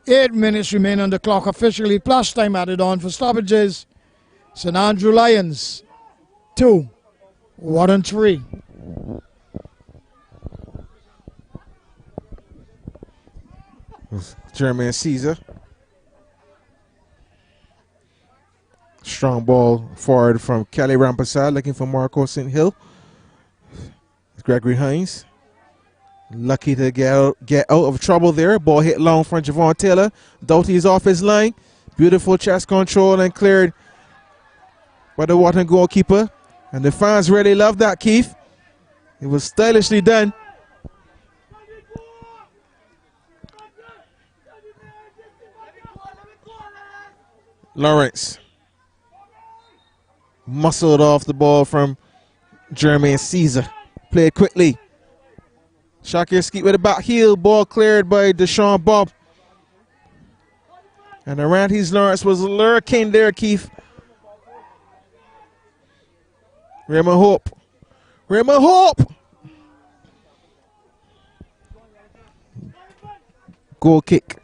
8 minutes remain on the clock officially, plus time added on for stoppages. St. Andrews Lions 2, Wotton 3. Jermaine Caesar. Strong ball forward from Kelly Rampasad, looking for Marco St. Hill. Gregory Hines. Lucky to get out of trouble there. Ball hit long from Javon Taylor. Doughty is off his line. Beautiful chest control and cleared by the Wotton goalkeeper. And the fans really love that, Keith. It was stylishly done. Lawrence muscled off the ball from Jermaine Caesar. Played quickly. Shakir Skeet with a back heel. Ball cleared by Deshaun Bob. And Arantes Lawrence was lurking there, Keith. Raymond Hope. Raymond Hope! Goal kick.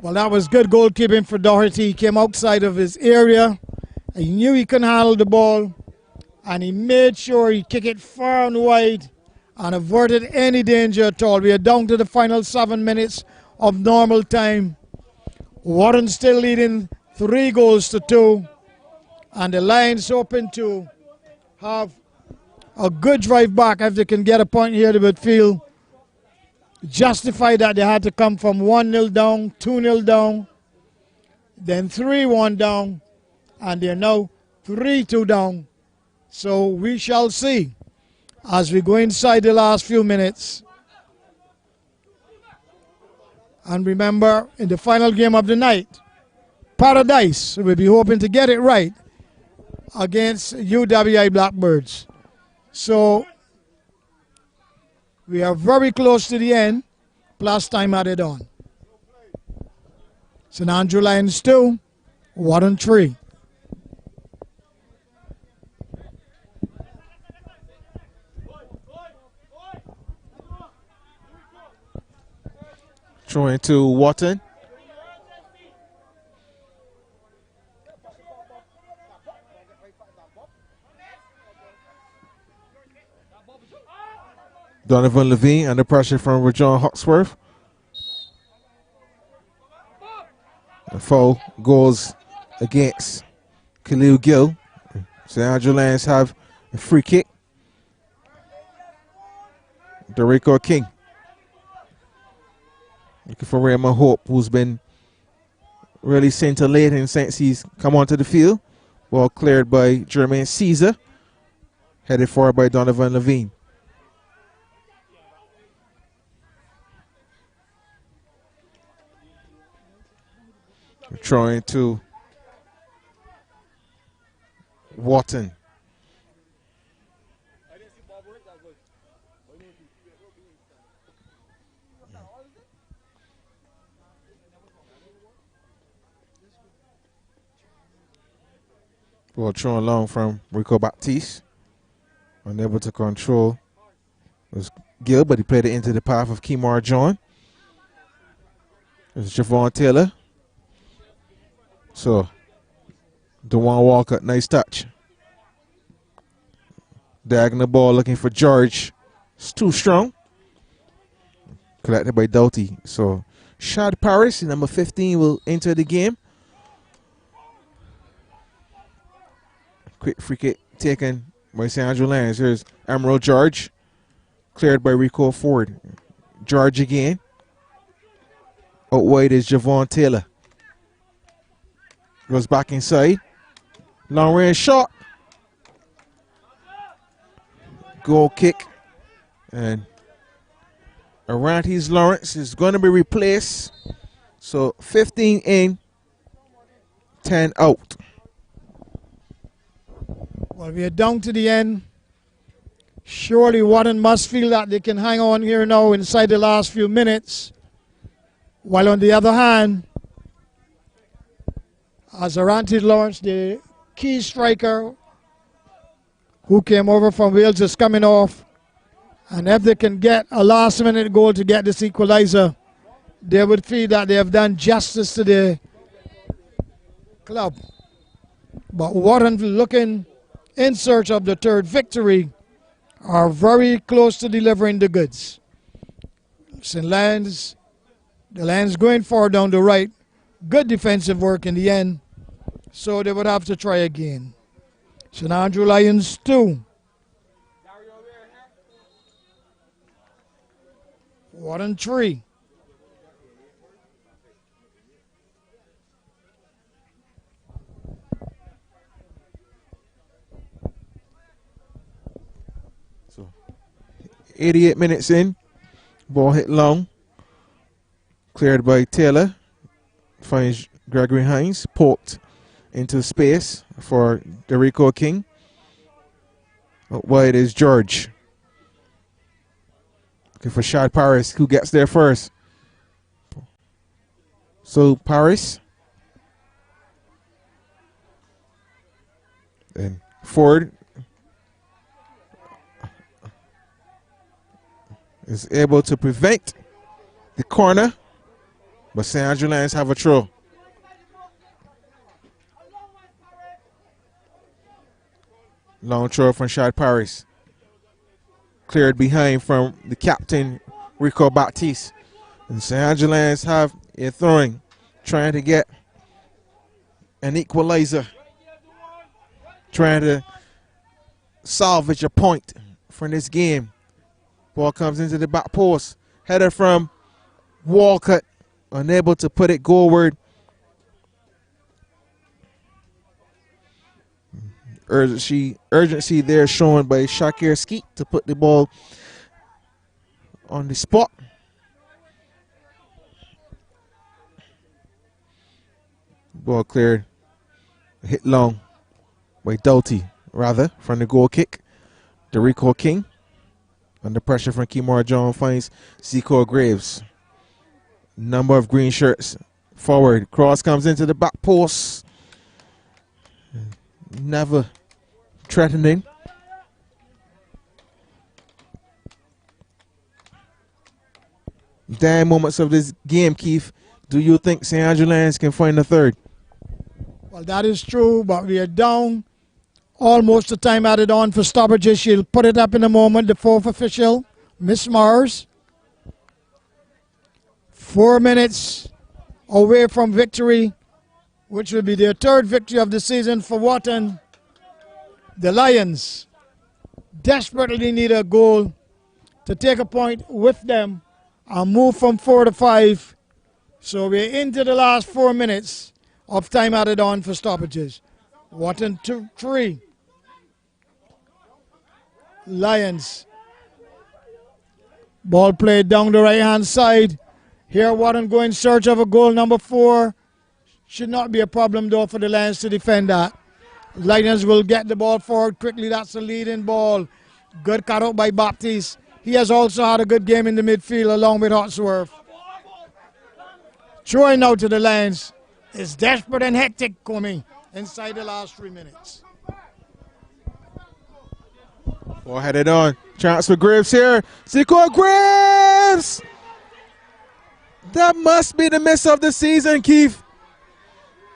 Well, that was good goalkeeping for Doherty. He came outside of his area. He knew he couldn't handle the ball, and he made sure he kicked it far and wide and averted any danger at all. We are down to the final 7 minutes of normal time. Wotton still leading 3-2, and the Lions hoping to have a good drive back. If they can get a point here, they would feel justified that they had to come from 1-0 down, 2-0 down, then 3-1 down, and they're now 3-2 down. So we shall see as we go inside the last few minutes. And remember, in the final game of the night, Paradise will be hoping to get it right against UWI Blackbirds. So we are very close to the end, plus time added on. St. Andrews Lions 2, Wotton 3. Throwing to Wotton. Donovan Levine under pressure from Rajon Hawksworth. The foul goes against Khalil Gill. St. Andrew Lions have a free kick. Derico King looking for Raymond Hope, who's been really scintillating since he's come onto the field. Ball cleared by Jermaine Caesar. Headed forward by Donovan Levine. Throwing to Wotton. Ball thrown long from Rico Baptiste. Unable to control. It was Gill, but he played it into the path of Kemar John. It was Javon Taylor. So, DeJuan Walker, nice touch. Diagonal ball looking for George. It's too strong. Collected by Doughty. So, Shad Paris, number 15, will enter the game. Quick free kick taken by St. Andrew Lions. Here's Emerald George. Cleared by Rico Ford. George again. Out wide is Javon Taylor. Goes back inside. Long range shot. Goal kick. And Arantes Lawrence is going to be replaced. So 15 in, 10 out. Well, we are down to the end. Surely Wotton must feel that they can hang on here now inside the last few minutes. While on the other hand, as Arantes Lawrence, the key striker who came over from Wales, is coming off. And if they can get a last-minute goal to get this equalizer, they would feel that they have done justice to the club. But Wotton, looking in search of the third victory, are very close to delivering the goods. St. Lions, the Lions going forward down the right. Good defensive work in the end, so they would have to try again. St. Andrew Lions 2. Wotton 3. So 88 minutes in. Ball hit long. Cleared by Taylor. Finds Gregory Hines. Poked into space for Derico King. Out wide is George. Looking for Shad Paris, who gets there first. So Paris. And Ford is able to prevent the corner, but St. Andrew Lions have a throw. Long throw from Shad Paris. Cleared behind from the captain, Rico Baptiste. And St. Andrew Lions have a throwing, trying to get an equalizer. Trying to salvage a point from this game. Ball comes into the back post. Header from Walcott, unable to put it goalward. Urgency there shown by Shakir Skeet to put the ball on the spot. Ball cleared, hit long by Doughty, rather, from the goal kick. Derico King, under pressure from Kemar John, finds Zico Graves. Number of green shirts forward. Cross comes into the back post. Never threatening. dying moments of this game, Keith, do you think St. Andrew Lions can find the third? Well, that is true, but we are down almost the time added on for stoppages. She'll put it up in a moment. The fourth official, Miss Mars. 4 minutes away from victory, which will be their third victory of the season for Wotton. The Lions desperately need a goal to take a point with them and move from 4 to 5. So we're into the last 4 minutes of time added on for stoppages. Wotton 3. Lions. Ball played down the right-hand side. Here Wotton go in search of a goal. Number 4. Should not be a problem though for the Lions to defend that. Lions will get the ball forward quickly. That's the leading ball. Good cut out by Baptiste. He has also had a good game in the midfield along with Hotsworth. Throwing out to the Lions. It's desperate and hectic coming inside the last 3 minutes. Ball headed on. Chance for Graves here. Zico Graves! That must be the miss of the season, Keith.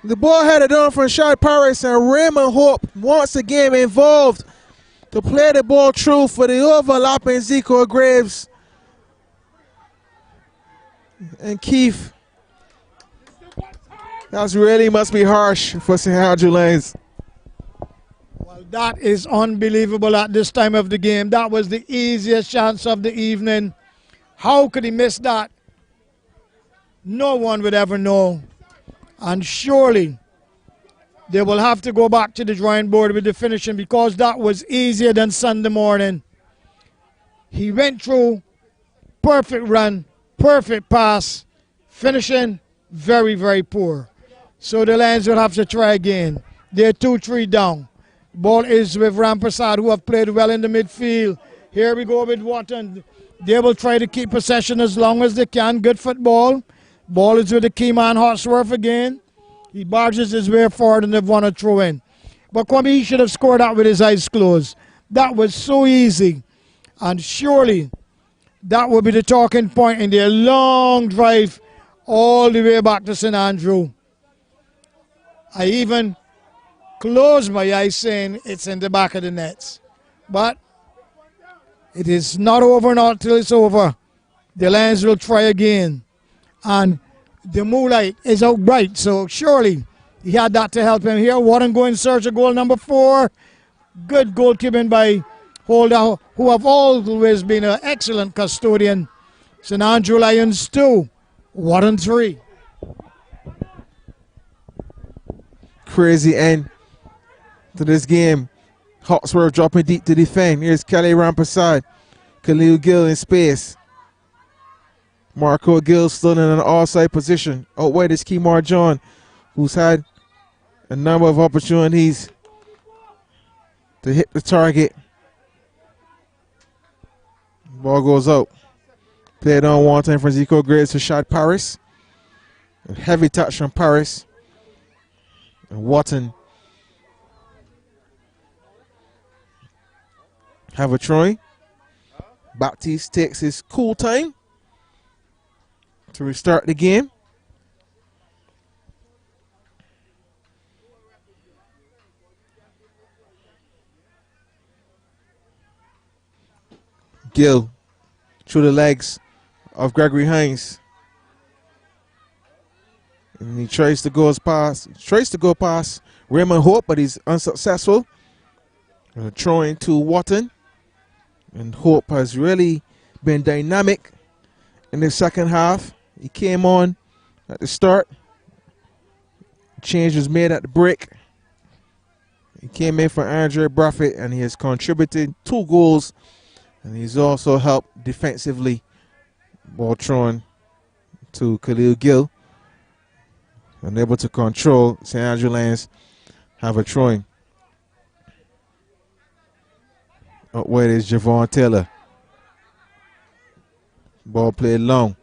The ball headed on from Shad Paris, and Raymond Hope once again involved to play the ball through for the overlapping Zico Graves. And Keith, that really must be harsh for St. Andrew Lions. Well, that is unbelievable at this time of the game. That was the easiest chance of the evening. How could he miss that? No one would ever know. And surely they will have to go back to the drawing board with the finishing, because that was easier than Sunday morning. He went through, perfect run, perfect pass, finishing very, very poor. So the Lions will have to try again. They're 2-3 down. Ball is with Rampersad, who have played well in the midfield. Here we go with Wotton. They will try to keep possession as long as they can. Good football. Ball is with the key man, Hotsworth again. He barges his way forward and they've won a throw in. But Kwame, he should have scored that with his eyes closed. That was so easy. And surely that will be the talking point in their long drive all the way back to St. Andrew. I even closed my eyes saying it's in the back of the nets. But it is not over until it's over. The Lions will try again. And the moonlight is out bright, so surely he had that to help him here. Wotton go in search of goal number 4. Good goalkeeping by Holder, who have always been an excellent custodian. St. Andrew Lions 2, Wotton 3. Crazy end to this game. Hotsworth dropping deep to defend. Here's Kelly Rampersad. Khalil Gill in space. Marco Gill still in an offside position. Out wide is Kemar John, who's had a number of opportunities to hit the target. Ball goes out. Played on one time from Zico Graves to Shad Paris. A heavy touch from Paris. And Wotton have a try. Baptiste takes his cool time to restart the game. Gill through the legs of Gregory Hines. And he tries to go past Raymond Hope, but he's unsuccessful. Throwing to Wotton. And Hope has really been dynamic in the second half. He came on at the start. Change was made at the break. He came in for Andre Braffett, and he has contributed 2 goals. And he's also helped defensively. Ball thrown to Khalil Gill. Unable to control. St. Andrew Lions have a throwing. Up where is Javon Taylor. Ball played long.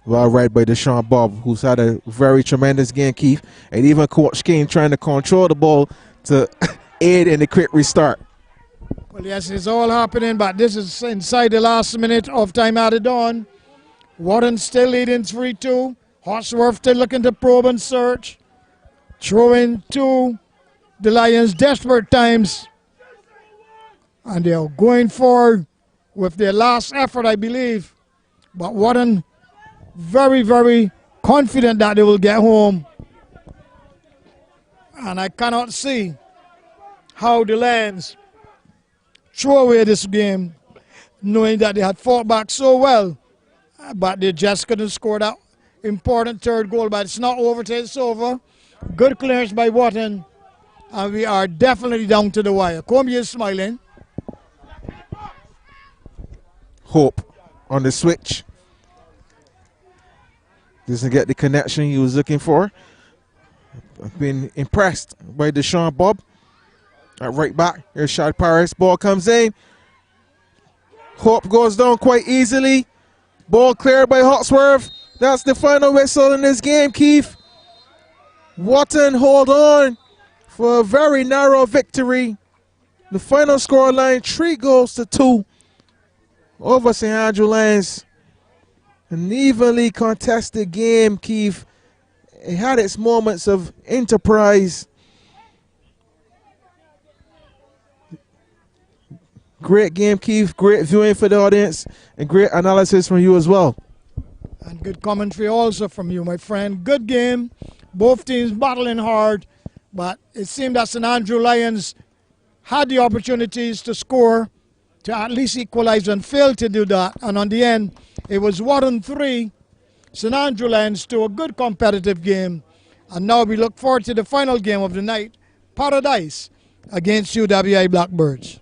Well right by Deshaun Bob, who's had a very tremendous game, Keith. And even Coach King trying to control the ball to aid in the quick restart. Well, yes, it's all happening, but this is inside the last minute of time added on. Wotton still leading 3-2. Horsworth still looking to probe and search. Throwing to the Lions, desperate times. And they're going forward with their last effort, I believe. But Wotton very, very confident that they will get home. And I cannot see how the Lions throw away this game, knowing that they had fought back so well, but they just couldn't score that important third goal. But it's not over till it's over. Good clearance by Wotton, and we are definitely down to the wire. Comey is smiling. Hope on the switch. Doesn't get the connection he was looking for. I've been impressed by Deshaun Bob. At right back, here's Shad Paris. Ball comes in. Hope goes down quite easily. Ball cleared by Hotsworth. That's the final whistle in this game, Keith. Wotton hold on for a very narrow victory. The final scoreline, 3-2 over St. Andrew Lions. An evenly contested game, Keith. It had its moments of enterprise. Great game, Keith. Great viewing for the audience and great analysis from you as well. And good commentary also from you, my friend. Good game. Both teams battling hard, but it seemed that St. Andrew Lions had the opportunities to score, to at least equalize, and failed to do that. And on the end, it was Wotton 3, St. Andrew Lions 2, a good competitive game. And now we look forward to the final game of the night, Paradise against UWI Blackbirds.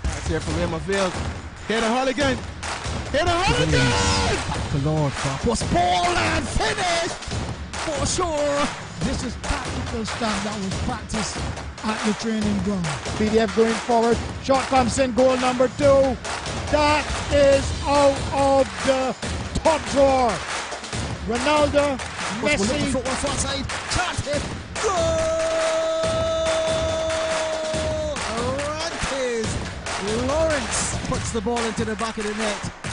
That's here from Emmafield. Here the Holligan. Here the Holligan! The Lord was ball and finish for sure. This is tactical stuff that was practiced at the training ground. PDF going forward. Shot comes in, goal number 2. That is out of the top drawer. Ronaldo, Messi. Lawrence puts the ball into the back of the net.